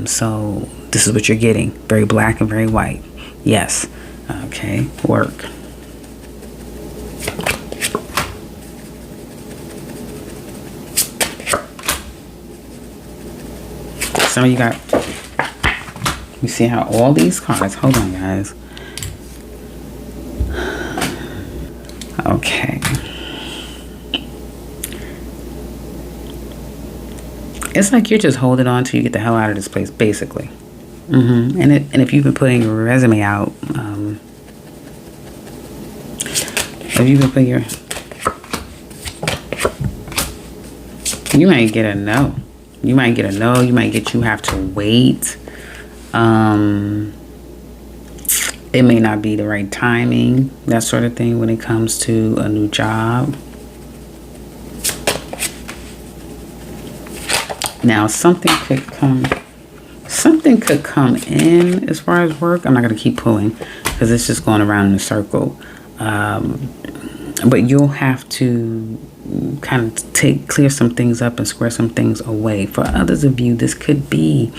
So this is what you're getting. Very black and very white. Yes. Okay. Work. Some of you got, you see how all these cards, hold on guys. Okay. It's like you're just holding on till you get the hell out of this place, basically. And if you've been putting your resume out, if you've been putting your, you might get a no. You might get a no. You might get you have to wait. It may not be the right timing, that sort of thing when it comes to a new job. Now, something could come in as far as work. I'm not going to keep pulling because it's just going around in a circle. But you'll have to kind of clear some things up and square some things away. For others of you, this could be,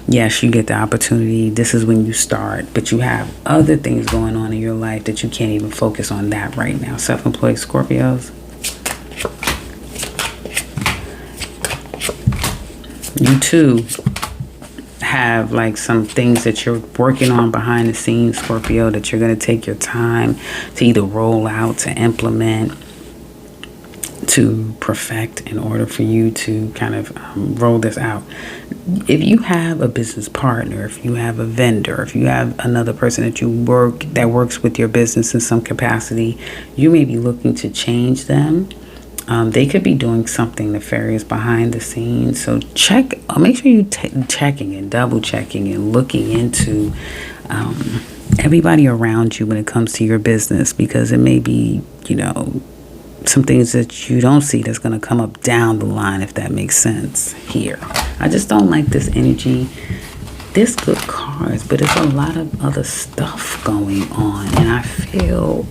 yes, you get the opportunity. This is when you start, but you have other things going on in your life that you can't even focus on that right now. Self-employed Scorpios. You too have like some things that you're working on behind the scenes, Scorpio, that you're going to take your time to either roll out, to implement, to perfect in order for you to kind of roll this out. If you have a business partner, if you have a vendor, if you have another person that works with your business in some capacity, you may be looking to change them. They could be doing something nefarious behind the scenes. So make sure you're checking and double checking and looking into everybody around you when it comes to your business, because it may be, some things that you don't see that's going to come up down the line, if that makes sense here. I just don't like this energy. There's good cards, but there's a lot of other stuff going on. And I feel,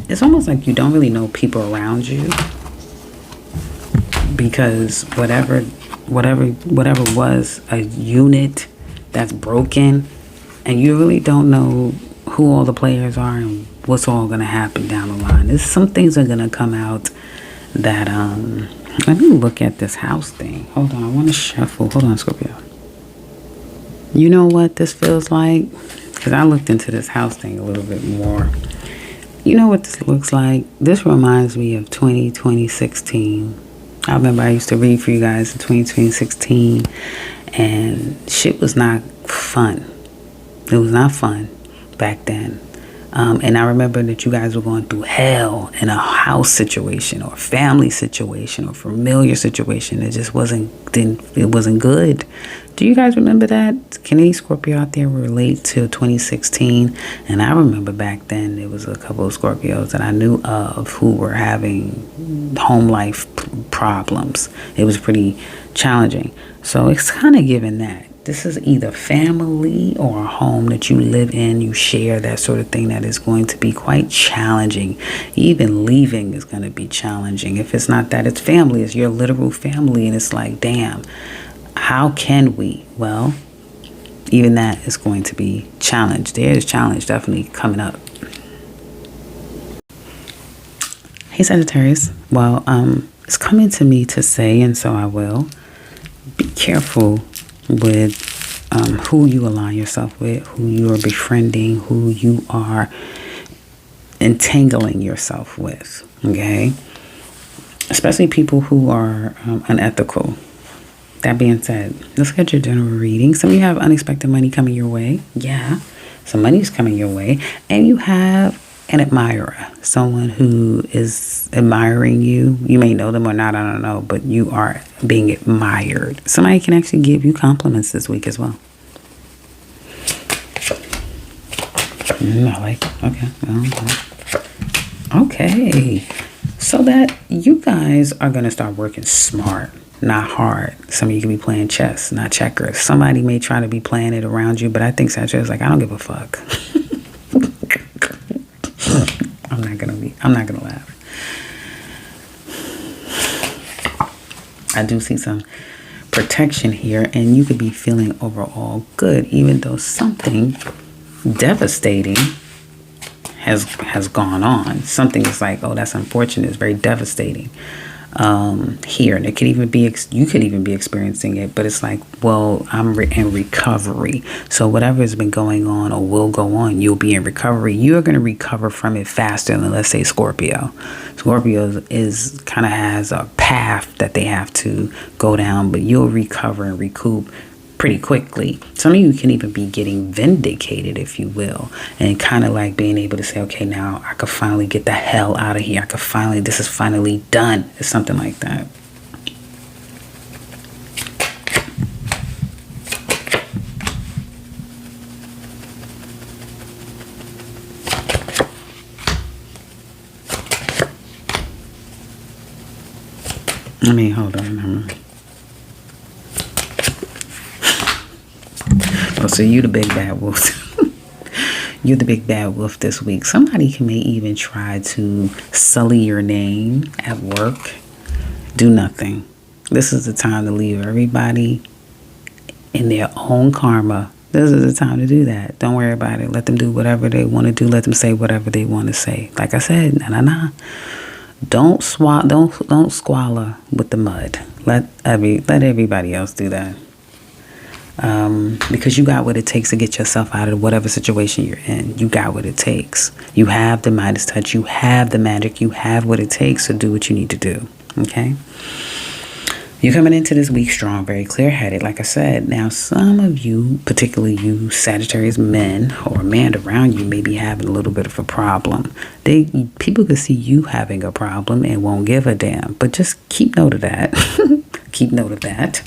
it's almost like you don't really know people around you, because whatever was a unit that's broken, and you really don't know who all the players are and what's all going to happen down the line. There's some things are going to come out that, let me look at this house thing. Hold on, I want to shuffle. Hold on, Scorpio. You know what this feels like? Because I looked into this house thing a little bit more. You know what this looks like? This reminds me of 2016. I remember I used to read for you guys in 2016, and shit was not fun. It was not fun back then. And I remember that you guys were going through hell in a house situation or family situation or familiar situation. It just wasn't good. Do you guys remember that? Can any Scorpio out there relate to 2016? And I remember back then there was a couple of Scorpios that I knew of who were having home life problems. It was pretty challenging. So it's kind of given that. This is either family or a home that you live in, you share, that sort of thing, that is going to be quite challenging. Even leaving is going to be challenging. If it's not that, it's family. It's your literal family. And it's like, damn, how can we? Well, even that is going to be challenged. There is challenge definitely coming up. Hey, Sagittarius. Well, it's coming to me to say, and so I will, be careful with who you align yourself with, who you are befriending, who you are entangling yourself with, okay? Especially people who are unethical. That being said, let's get your general reading. Some of you have unexpected money coming your way. Yeah, some money is coming your way. And you have an admirer, someone who is admiring you. You may know them or not, I don't know, but you are being admired. Somebody can actually give you compliments this week as well. I like it. Okay. So that you guys are going to start working smart, not hard. Some of you can be playing chess, not checkers. Somebody may try to be playing it around you, but I think Sagittarius is like, I don't give a fuck. I'm not gonna laugh. I do see some protection here, and you could be feeling overall good, even though something devastating has gone on. Something is like, oh, that's unfortunate. It's very devastating here, and it could even be you could even be experiencing it, but it's like, well, I'm in recovery, so whatever has been going on or will go on, you'll be in recovery. You're going to recover from it faster than, let's say, Scorpio is kind of has a path that they have to go down, but you'll recover and recoup pretty quickly. Some of you can even be getting vindicated, if you will, and kind of like being able to say, okay, now I could finally get the hell out of here. This is finally done. It's something like that. I mean, hold on. Oh, so you the big bad wolf. You're the big bad wolf this week. Somebody may even try to sully your name at work. Do nothing. This is the time to leave everybody in their own karma. This is the time to do that. Don't worry about it. Let them do whatever they want to do. Let them say whatever they want to say. Like I said, Don't squalor with the mud. Let everybody else do that. Because you got what it takes to get yourself out of whatever situation you're in. You got what it takes. You have the Midas touch. You have the magic. You have what it takes to do what you need to do. Okay? You're coming into this week strong, very clear-headed, like I said. Now, some of you, particularly you Sagittarius men or a man around you, may be having a little bit of a problem. People could see you having a problem and won't give a damn. But just keep note of that. Keep note of that.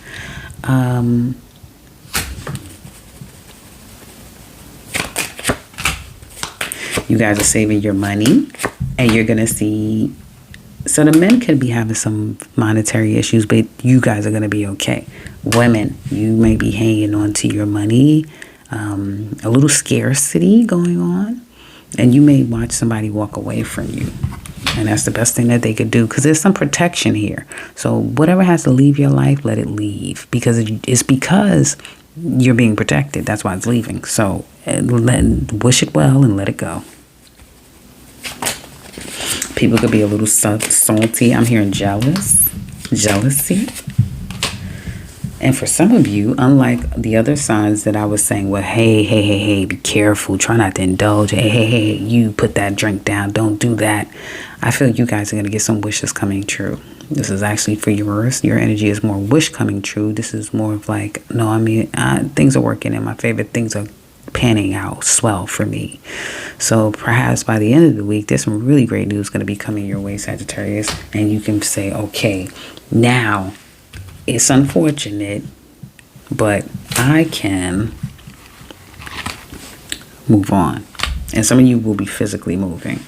You guys are saving your money, and you're going to see. So the men could be having some monetary issues, but you guys are going to be okay. Women, you may be hanging on to your money, a little scarcity going on, and you may watch somebody walk away from you. And that's the best thing that they could do, because there's some protection here. So whatever has to leave your life, let it leave, because it's because you're being protected. That's why it's leaving. So wish it well and let it go. People could be a little salty. I'm hearing jealousy. And for some of you, unlike the other signs that I was saying, well, hey, be careful. Try not to indulge. Hey, you put that drink down. Don't do that. I feel you guys are going to get some wishes coming true. This is actually for yours. Your energy is more wish coming true. This is more of like, no, I mean, things are working in my favor. Things are panning out swell for me. So perhaps by the end of the week, there's some really great news going to be coming your way, Sagittarius. And you can say, okay, now it's unfortunate, but I can move on. And some of you will be physically moving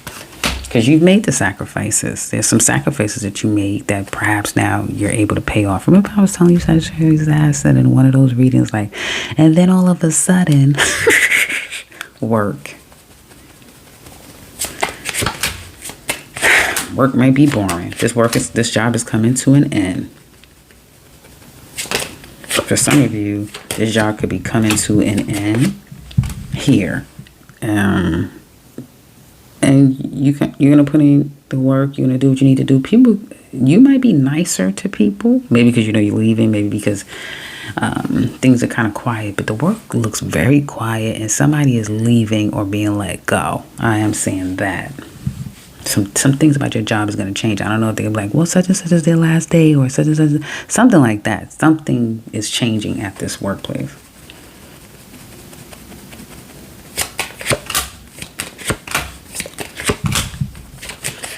because you've made the sacrifices. There's some sacrifices that you made that perhaps now you're able to pay off. Remember I was telling you, Sagittarius, that I said in one of those readings, like, and then all of a sudden, work might be boring. This job is coming to an end. For some of you, this job could be coming to an end here. And you're gonna put in the work. You're gonna do what you need to do. People, you might be nicer to people, maybe because you know you're leaving, maybe because things are kind of quiet, but the work looks very quiet and somebody is leaving or being let go. I am saying that some things about your job is going to change. I don't know if they're like, well, such and such is their last day, or such and such, something like that. Something is changing at this workplace.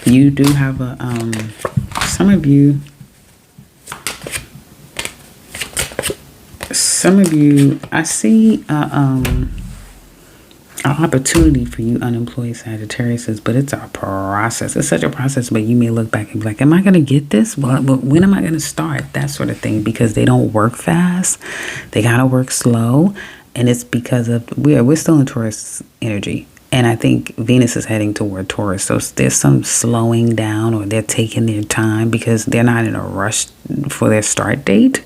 You do have a some of you, I see an opportunity for you unemployed Sagittarius, but it's a process. It's such a process, but you may look back and be like, am I going to get this? Well, when am I going to start? That sort of thing, because they don't work fast. They got to work slow. And it's because of, we're still in Taurus energy. And I think Venus is heading toward Taurus. So there's some slowing down, or they're taking their time because they're not in a rush for their start date.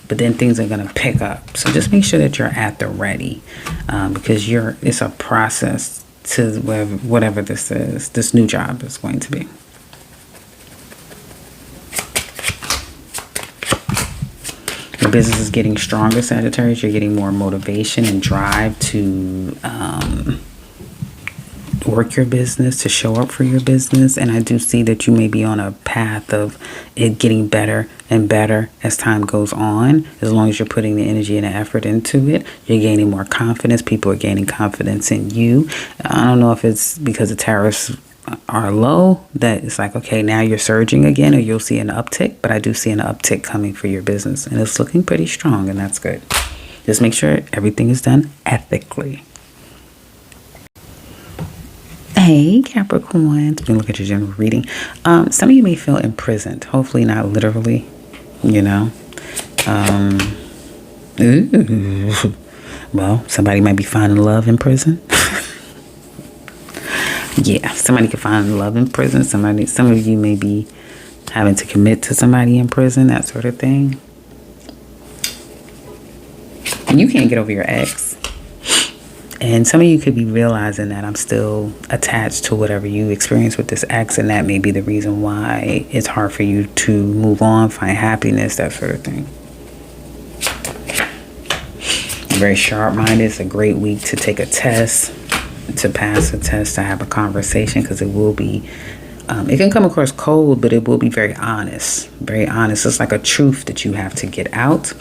But then things are going to pick up. So just make sure that you're at the ready, because it's a process to whatever this new job is going to be. Your business is getting stronger, Sagittarius. You're getting more motivation and drive to work your business, to show up for your business. And I do see that you may be on a path of it getting better and better as time goes on. As long as you're putting the energy and the effort into it, you're gaining more confidence. People are gaining confidence in you. I don't know if it's because the tariffs are low that it's like, okay, now you're surging again, or you'll see an uptick. But I do see an uptick coming for your business, and it's looking pretty strong, and that's good. Just make sure everything is done ethically. Hey, Capricorns. We're going to look at your general reading. Some of you may feel imprisoned. Hopefully not literally, you know. Well, somebody might be finding love in prison. Yeah, somebody can find love in prison. Some of you may be having to commit to somebody in prison, that sort of thing. And you can't get over your ex. And some of you could be realizing that I'm still attached to whatever you experience with this ex, and that may be the reason why it's hard for you to move on, find happiness, that sort of thing. Very sharp-minded. It's a great week to take a test, to pass a test, to have a conversation, because it will be, it can come across cold, but it will be very honest. Very honest. It's like a truth that you have to get out.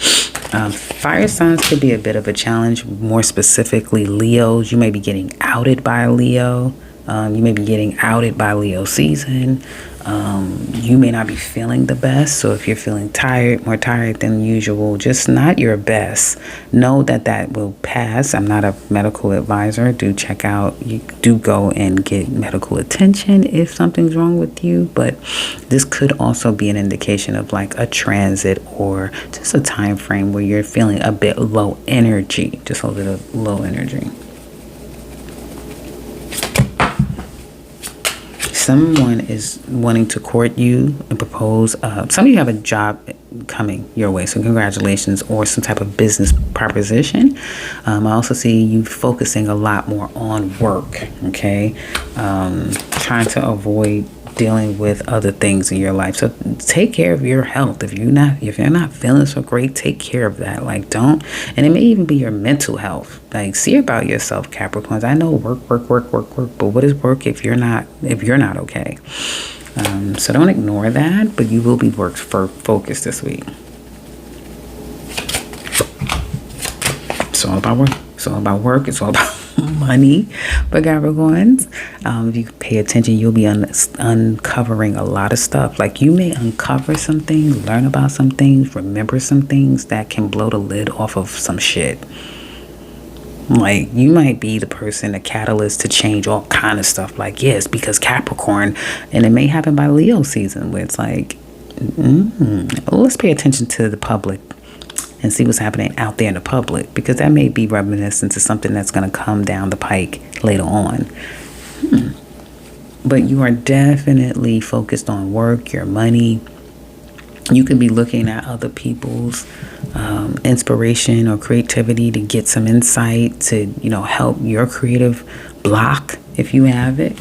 Fire signs could be a bit of a challenge. More specifically, Leos. You may be getting outed by a Leo. You may be getting outed by Leo season. You may not be feeling the best. So if you're feeling tired, more tired than usual, just not your best, know that will pass. I'm not a medical advisor. Do check out, you do go and get medical attention if something's wrong with you. But this could also be an indication of like a transit, or just a time frame where you're feeling a bit low energy, just a little low energy. Someone is wanting to court you and propose. Some of you have a job coming your way, so congratulations, or some type of business proposition. I also see you focusing a lot more on work, okay? Trying to avoid dealing with other things in your life. So take care of your health. If you're not feeling so great, take care of that. Like, don't, and it may even be your mental health. Like, see about yourself, Capricorns. I know work, but what is work if you're not okay? So don't ignore that, but you will be focused this week. It's all about work. It's all about work. It's all about money for Capricorns. If you pay attention, you'll be uncovering a lot of stuff. Like you may uncover some things, learn about some things, remember some things that can blow the lid off of some shit. Like you might be the person, the catalyst to change all kind of stuff. Like yes, because Capricorn, and it may happen by Leo season where it's like, let's pay attention to the public and see what's happening out there in the public, because that may be reminiscent to something that's going to come down the pike later on. But you are definitely focused on work, your money. You could be looking at other people's inspiration or creativity to get some insight to, help your creative block if you have it.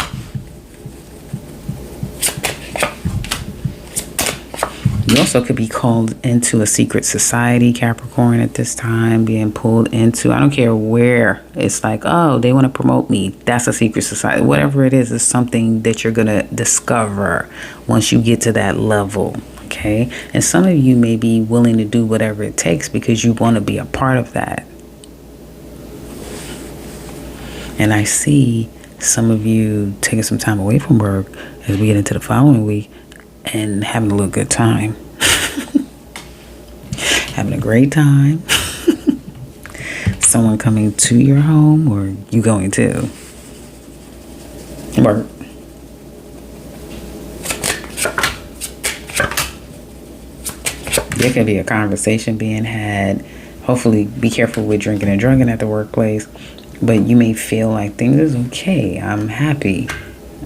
You also could be called into a secret society, Capricorn, at this time, being pulled into, I don't care where. It's like, oh, they want to promote me. That's a secret society. Whatever it is something that you're going to discover once you get to that level. Okay. And some of you may be willing to do whatever it takes because you want to be a part of that. And I see some of you taking some time away from work as we get into the following week and having a little good time. Having a great time. Someone coming to your home or you going to work. There could be a conversation being had. Hopefully be careful with drinking and drugging at the workplace. But you may feel like things is okay. I'm happy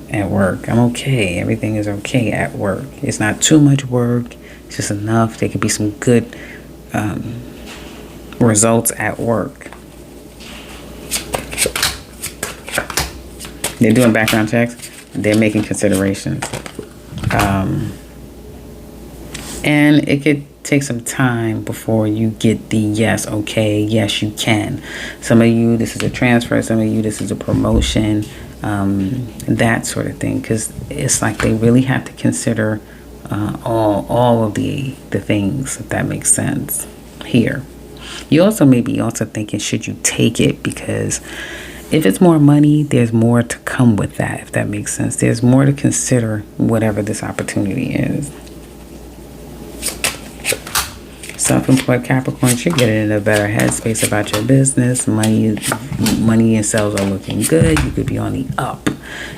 at work. I'm okay. Everything is okay at work. It's not too much work. It's just enough. There could be some good results at work. They're doing background checks. They're making considerations. And it could take some time before you get the yes, okay, yes, you can. Some of you, this is a transfer. Some of you, this is a promotion. That sort of thing, because it's like they really have to consider all of the things, if that makes sense here. You also may be also thinking, should you take it? Because if it's more money, there's more to come with that, if that makes sense. There's more to consider whatever this opportunity is. Self-employed Capricorns, you're getting in a better headspace about your business. Money and sales are looking good. You could be on the up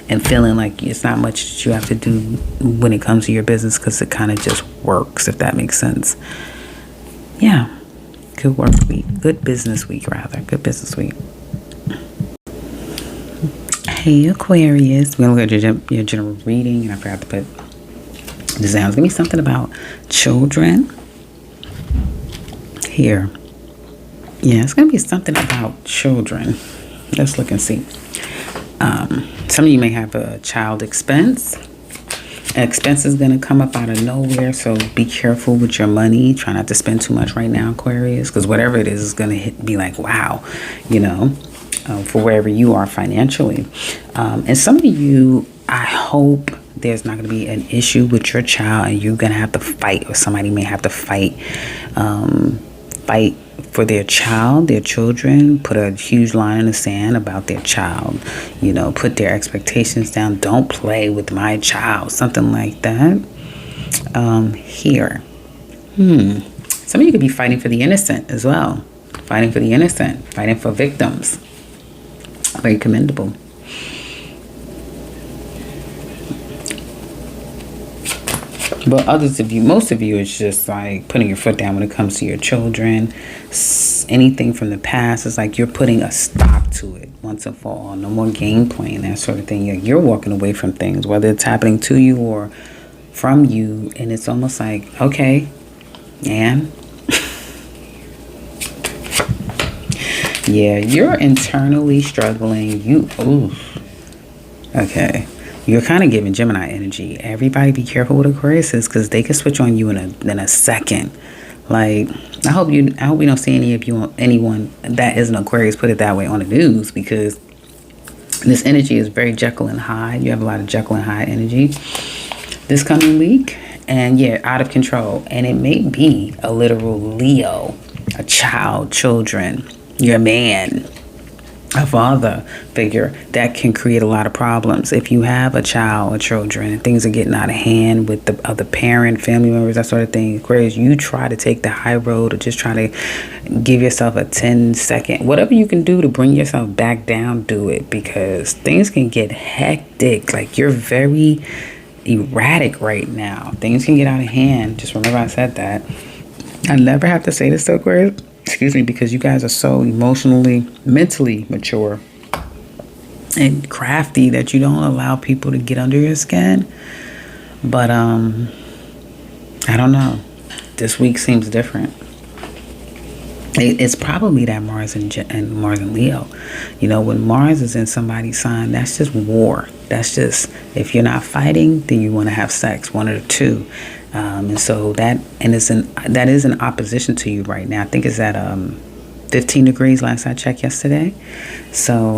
and feeling like it's not much that you have to do when it comes to your business because it kind of just works, if that makes sense. Yeah. Good work week. Good business week, rather. Good business week. Hey, Aquarius. We're going to look at your general reading. And I forgot to put this down. It's going to be something about children. Here. Yeah, it's going to be something about children. Let's look and see. Some of you may have a child expense. An expense is going to come up out of nowhere, so be careful with your money. Try not to spend too much right now, Aquarius, because whatever it is going to be like, wow, for wherever you are financially. And some of you, I hope there's not going to be an issue with your child and you're going to have to fight, or somebody may have to fight for their child, their children. Put a huge line in the sand about their child. Put their expectations down. Don't play with my child. Something like that. Here. Some of you could be fighting for the innocent as well. Fighting for the innocent. Fighting for victims. Very commendable. But others of you, most of you, it's just like putting your foot down when it comes to your children. Anything from the past, it's like you're putting a stop to it once and for all. No more game playing, that sort of thing. You're walking away from things, whether it's happening to you or from you. And it's almost like, okay, and yeah, you're internally struggling. Okay. You're kind of giving Gemini energy. Everybody be careful with Aquarius, because they can switch on you in a second. Like, I hope we don't see anyone that is an Aquarius, put it that way, on the news, because this energy is very Jekyll and Hyde. You have a lot of Jekyll and Hyde energy this coming week. And yeah, out of control. And it may be a literal Leo, a child, children, your man. a father figure, that can create a lot of problems. If you have a child or children and things are getting out of hand with the other parent, family members, that sort of thing, whereas you try to take the high road or just try to give yourself a 10-second, whatever you can do to bring yourself back down, do it, because things can get hectic. Like, you're very erratic right now. Things can get out of hand. Just remember I said that. I never have to say this to Aquarius, excuse me, because you guys are so emotionally, mentally mature and crafty that you don't allow people to get under your skin. But I don't know. This week seems different. It's probably that Mars and Leo. You know, when Mars is in somebody's sign, that's just war. That's just, if you're not fighting, then you want to have sex, one of the two. And so that is in opposition to you right now. I think it's at 15 degrees last I checked yesterday. So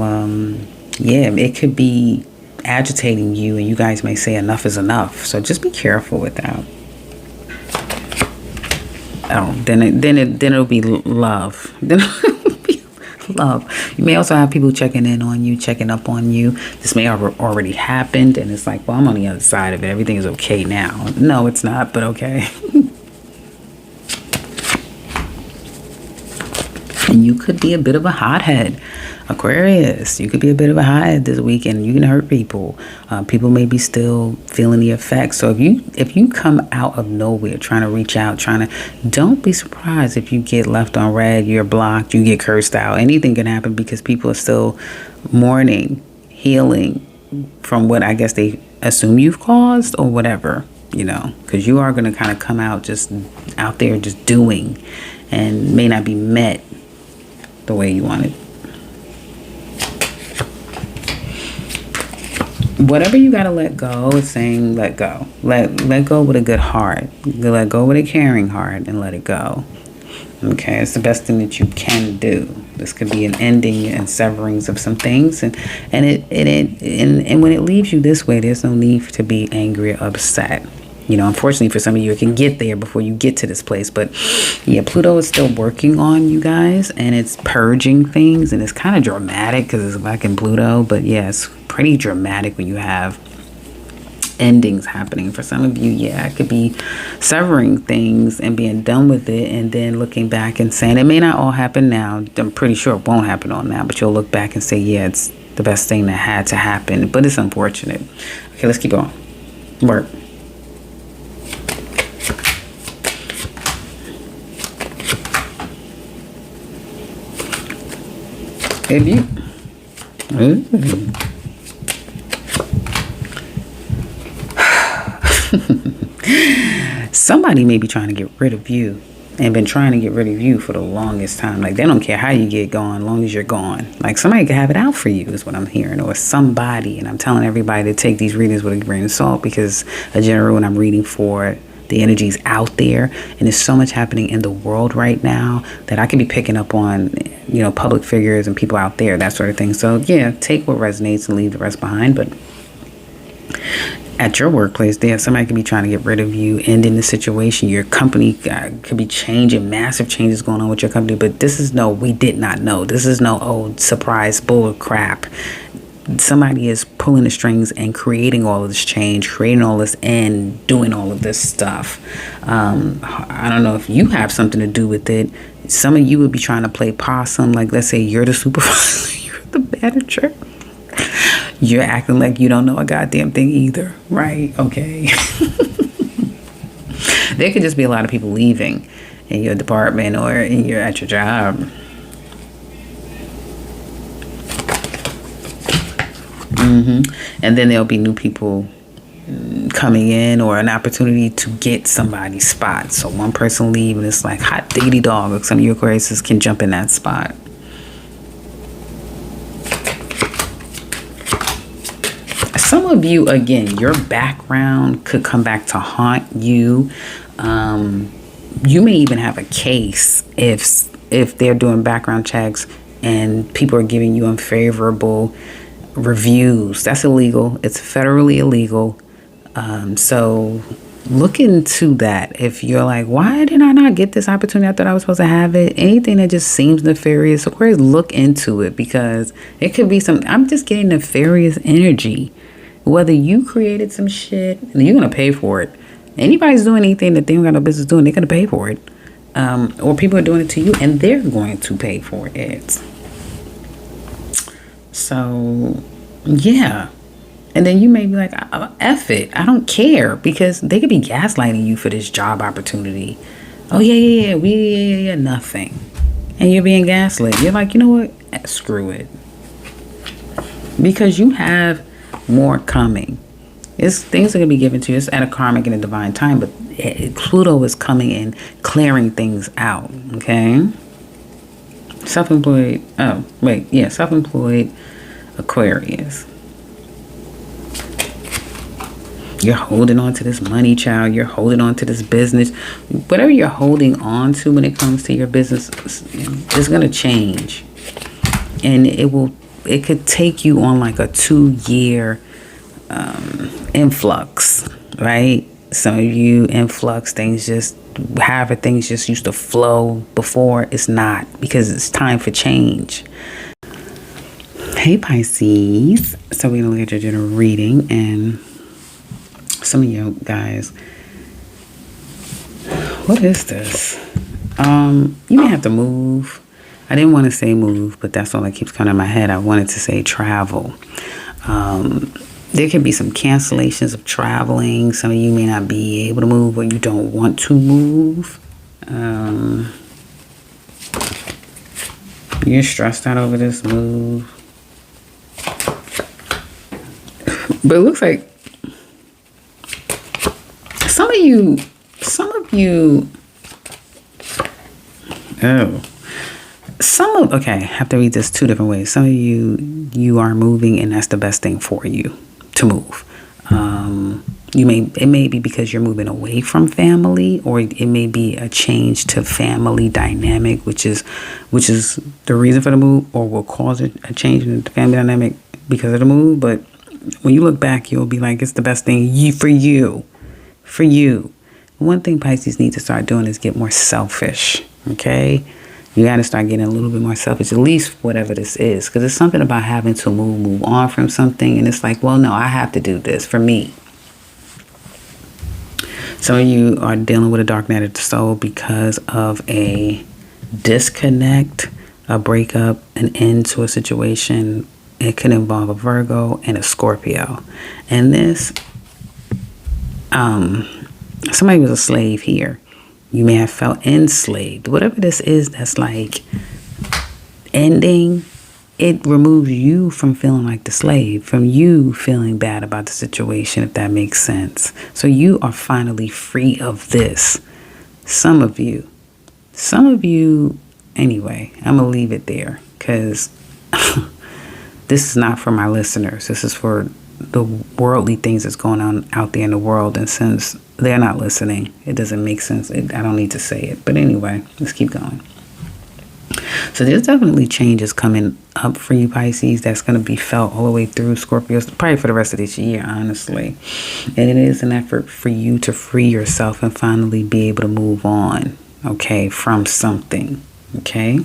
yeah, it could be agitating you, and you guys may say enough is enough. So just be careful with that. Oh, then it'll be love. Then it'll be love. You may also have people checking in on you, checking up on you. This may have already happened, and it's like, well, I'm on the other side of it. Everything is okay now. No, it's not, but okay. And you could be a bit of a hothead, Aquarius. You could be a bit of a hothead this weekend. You can hurt people. People may be still feeling the effects. So if you come out of nowhere trying to reach out, don't be surprised if you get left on red, you're blocked, you get cursed out. Anything can happen because people are still mourning, healing from what I guess they assume you've caused or whatever, you know, because you are going to kind of come out just out there just doing, and may not be met the way you want it. Whatever you got to let go, is saying let go. Let go with a good heart. Let go with a caring heart and let it go. Okay, it's the best thing that you can do. This could be an ending and severings of some things, and when it leaves you this way, there's no need to be angry or upset. You know, unfortunately for some of you, it can get there before you get to this place. But yeah, Pluto is still working on you guys, and it's purging things, and it's kind of dramatic because it's back in Pluto. But yeah, it's pretty dramatic when you have endings happening. For some of you, yeah, it could be severing things and being done with it, and then looking back and saying, it may not all happen now. I'm pretty sure it won't happen all now, but you'll look back and say, yeah, it's the best thing that had to happen. But it's unfortunate. Okay, let's keep going. Work. If you somebody may be trying to get rid of you and been trying to get rid of you for the longest time. Like, they don't care how you get gone, as long as you're gone. Like, somebody could have it out for you is what I'm hearing, or somebody. And I'm telling everybody to take these readings with a grain of salt, because a general, when I'm reading for the energy's out there, and there's so much happening in the world right now that I could be picking up on, you know, public figures and people out there, that sort of thing. So yeah, take what resonates and leave the rest behind. But at your workplace, there, somebody could be trying to get rid of you, ending the situation. Your company could be changing, massive changes going on with your company. But this is no, we did not know. This is no, oh, surprise bull crap. Somebody is pulling the strings and creating all of this change, creating all this and doing all of this stuff. I don't know if you have something to do with it. Some of you would be trying to play possum. Like, let's say you're the supervisor, you're the manager. You're acting like you don't know a goddamn thing either, right? Okay. There could just be a lot of people leaving in your department or at your job. And then there'll be new people coming in, or an opportunity to get somebody's spot. So one person leave, and it's like hot diggity dog. Like, some of your Aquariuses can jump in that spot. Some of you, again, your background could come back to haunt you. You may even have a case if they're doing background checks and people are giving you unfavorable reviews. That's illegal. It's federally illegal. So look into that. If you're like, why did I not get this opportunity? I thought I was supposed to have it. Anything that just seems nefarious, Aquarius, look into it, because it could be some, I'm just getting nefarious energy. Whether you created some shit, you're going to pay for it. Anybody's doing anything that they don't got no business doing, they're going to pay for it. Or people are doing it to you and they're going to pay for it. So, yeah. And then you may be like, F it, I don't care, because they could be gaslighting you for this job opportunity. Oh, yeah, nothing. And you're being gaslit. You're like, you know what? Screw it. Because you have more coming. Things are going to be given to you. It's at a karmic and a divine time, but Pluto is coming in, clearing things out, okay? Self-employed, self-employed Aquarius. You're holding on to this money, child. You're holding on to this business. Whatever you're holding on to when it comes to your business is going to change. And it could take you on like a 2-year influx, right? Some of you influx, things just used to flow before, it's not, because it's time for change. Hey Pisces, so we're gonna look at your general reading, and some of you guys, what is this? You may have to move. I didn't want to say move, but that's all that keeps coming in my head. I wanted to say travel. There could be some cancellations of traveling. Some of you may not be able to move, or you don't want to move. You're stressed out over this move. But it looks like some of you, okay, I have to read this 2 different ways. Some of you are moving, and that's the best thing for you to move. It may be because you're moving away from family, or it may be a change to family dynamic, which is the reason for the move, or will cause a change in the family dynamic because of the move. But when you look back, you'll be like, it's the best thing for you. One thing Pisces need to start doing is get more selfish. Okay, you got to start getting a little bit more selfish, at least whatever this is, because it's something about having to move on from something, and it's like, well, no, I have to do this for me. Some of you are dealing with a dark night of the soul because of a disconnect, a breakup, an end to a situation. It could involve a Virgo and a Scorpio, and this somebody was a slave here. You may have felt enslaved. Whatever this is that's like ending, it removes you from feeling like the slave, from you feeling bad about the situation, if that makes sense. So you are finally free of this. Some of you, anyway, I'm going to leave it there, because this is not for my listeners. This is for the worldly things that's going on out there in the world. And since they're not listening, it doesn't make sense. I don't need to say it. But anyway, let's keep going. So there's definitely changes coming up for you, Pisces, that's going to be felt all the way through Scorpios, probably for the rest of this year, honestly. And it is an effort for you to free yourself and finally be able to move on, okay, from something, okay?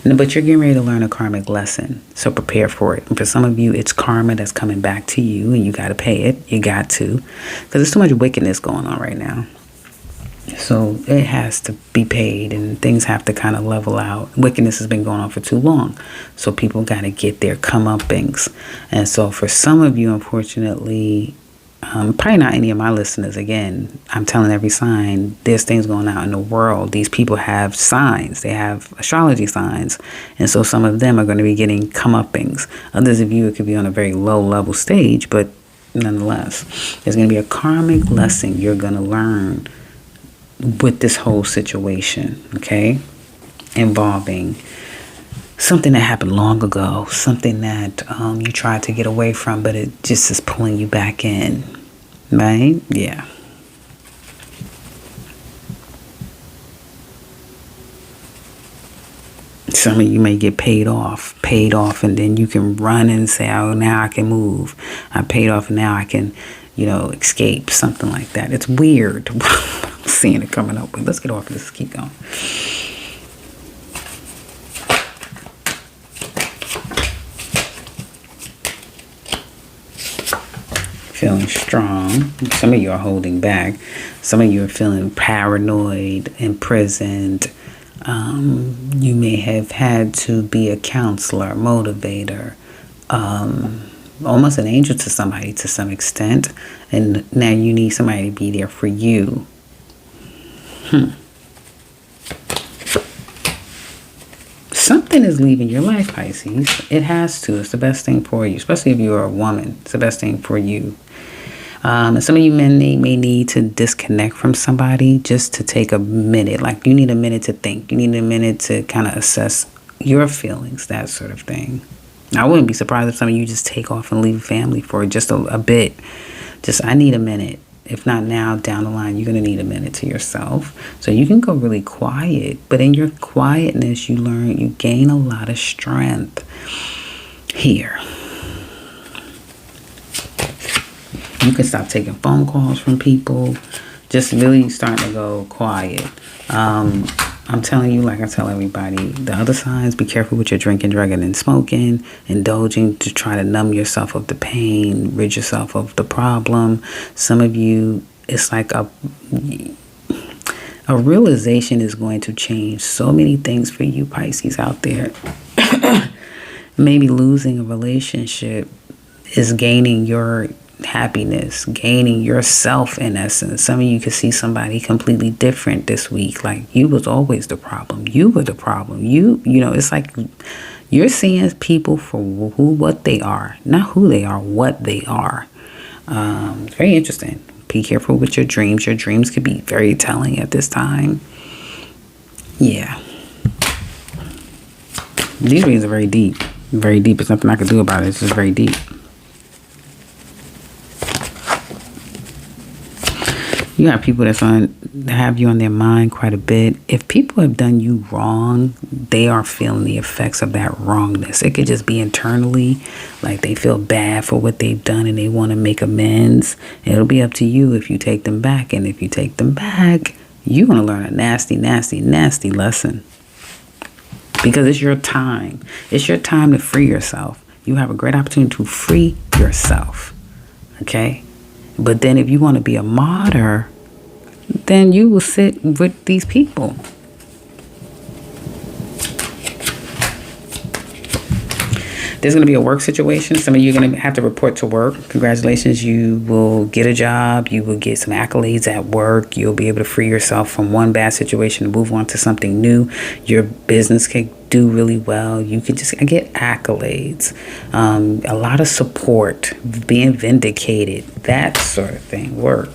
But you're getting ready to learn a karmic lesson, so prepare for it. And for some of you, it's karma that's coming back to you, and you got to pay it. You got to, because there's too much wickedness going on right now. So it has to be paid, and things have to kind of level out. Wickedness has been going on for too long, so people got to get their comeuppings. And so for some of you, unfortunately, probably not any of my listeners, again, I'm telling every sign, there's things going on in the world. These people have signs. They have astrology signs. And so some of them are going to be getting comeuppings. Others of you, it could be on a very low level stage, but nonetheless, there's going to be a karmic lesson you're going to learn with this whole situation, okay? Involving something that happened long ago, something that you tried to get away from, but it just is pulling you back in, right? Yeah. Some of you may get paid off, and then you can run and say, oh, now I can move. I paid off, and now I can escape, something like that. It's weird. I'm seeing it coming up, but let's get off of this. Keep going. Feeling strong. Some of you are holding back. Some of you are feeling paranoid, imprisoned. You may have had to be a counselor, motivator, almost an angel to somebody to some extent. And now you need somebody to be there for you. Something is leaving your life, Pisces. It has to. It's the best thing for you, especially if you're a woman. It's the best thing for you. And some of you men may need to disconnect from somebody just to take a minute. Like, you need a minute to think. You need a minute to kind of assess your feelings, that sort of thing. I wouldn't be surprised if some of you just take off and leave family for just a bit. I need a minute. If not now, down the line, you're going to need a minute to yourself. So you can go really quiet. But in your quietness, you gain a lot of strength here. You can stop taking phone calls from people. Just really starting to go quiet. I'm telling you, like I tell everybody, the other signs, be careful with your drinking, drugging, and smoking, indulging to try to numb yourself of the pain, rid yourself of the problem. Some of you, it's like a realization is going to change so many things for you, Pisces, out there. Maybe losing a relationship is gaining your happiness, gaining yourself in essence. Some of you could see somebody completely different this week. Like, you was always the problem. You were the problem. It's like you're seeing people for what they are, not who they are, what they are. It's very interesting. Be careful with your dreams. Your dreams could be very telling at this time. Yeah. These readings are very deep. Very deep. There's nothing I can do about it. It's just very deep. You have people that have you on their mind quite a bit. If people have done you wrong, they are feeling the effects of that wrongness. It could just be internally, like they feel bad for what they've done and they want to make amends. It'll be up to you if you take them back. And if you take them back, you're going to learn a nasty, nasty, nasty lesson. Because it's your time. It's your time to free yourself. You have a great opportunity to free yourself. Okay? But then if you want to be a martyr, then you will sit with these people. There's going to be a work situation. Some of you are going to have to report to work. Congratulations. You will get a job. You will get some accolades at work. You'll be able to free yourself from one bad situation and move on to something new. Your business can do really well. You can just get accolades. A lot of support, being vindicated, that sort of thing. Work.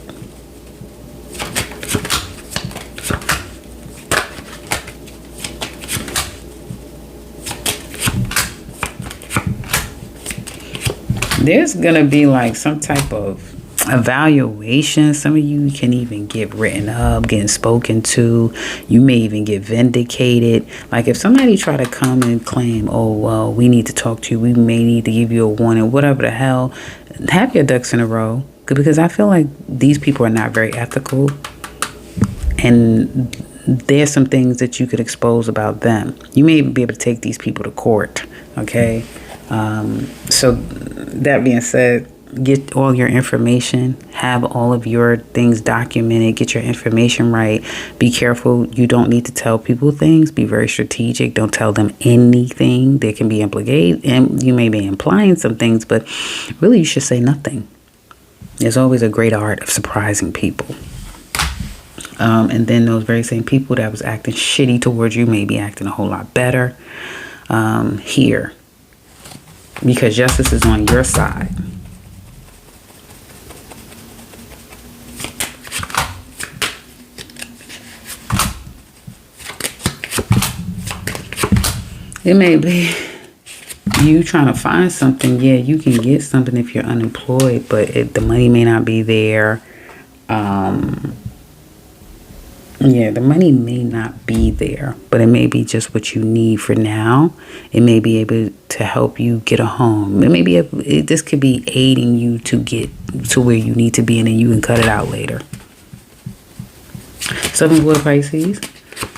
There's going to be like some type of evaluation. Some of you can even get written up, getting spoken to. You may even get vindicated. Like if somebody try to come and claim, oh, well, we need to talk to you. We may need to give you a warning, whatever the hell. Have your ducks in a row. Because I feel like these people are not very ethical. And there's some things that you could expose about them. You may even be able to take these people to court. Okay. So that being said, get all your information, have all of your things documented, get your information right. Be careful. You don't need to tell people things. Be very strategic. Don't tell them anything that can be implicated. And you may be implying some things, but really you should say nothing. There's always a great art of surprising people. And then those very same people that was acting shitty towards you may be acting a whole lot better here. Because justice is on your side. It may be you trying to find something. Yeah, you can get something if you're unemployed, but the money may not be there. Yeah, the money may not be there, but it may be just what you need for now. It may be able to help you get a home. It may be this could be aiding you to get to where you need to be, and then you can cut it out later. Seven of Water Pisces.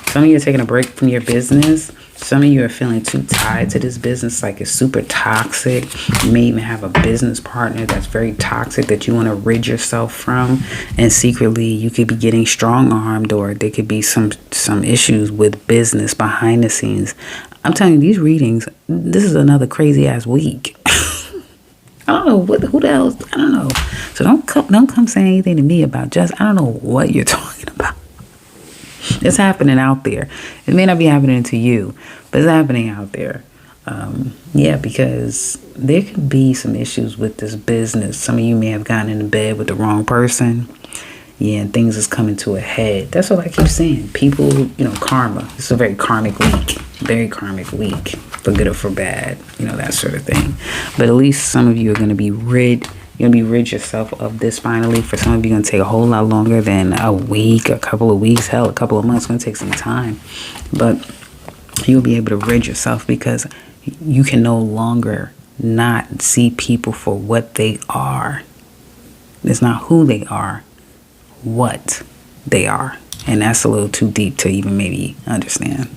Some of you are taking a break from your business. Some of you are feeling too tied to this business, like it's super toxic. You may even have a business partner that's very toxic that you want to rid yourself from. And secretly, you could be getting strong-armed, or there could be some issues with business behind the scenes. I'm telling you, these readings, this is another crazy-ass week. I don't know who the hell, I don't know. So don't come saying anything to me about I don't know what you're talking about. It's happening out there. It may not be happening to you, but it's happening out there. Yeah, because there could be some issues with this business. Some of you may have gotten into bed with the wrong person. Yeah, and things is coming to a head. That's what I keep saying. People, karma. It's a very karmic week. Very karmic week. For good or for bad. That sort of thing. But at least some of you are going to be rid. You're going to be rid yourself of this finally. For some of you, it's going to take a whole lot longer than a week, a couple of weeks, hell, a couple of months. It's going to take some time. But you'll be able to rid yourself because you can no longer not see people for what they are. It's not who they are, what they are. And that's a little too deep to even maybe understand.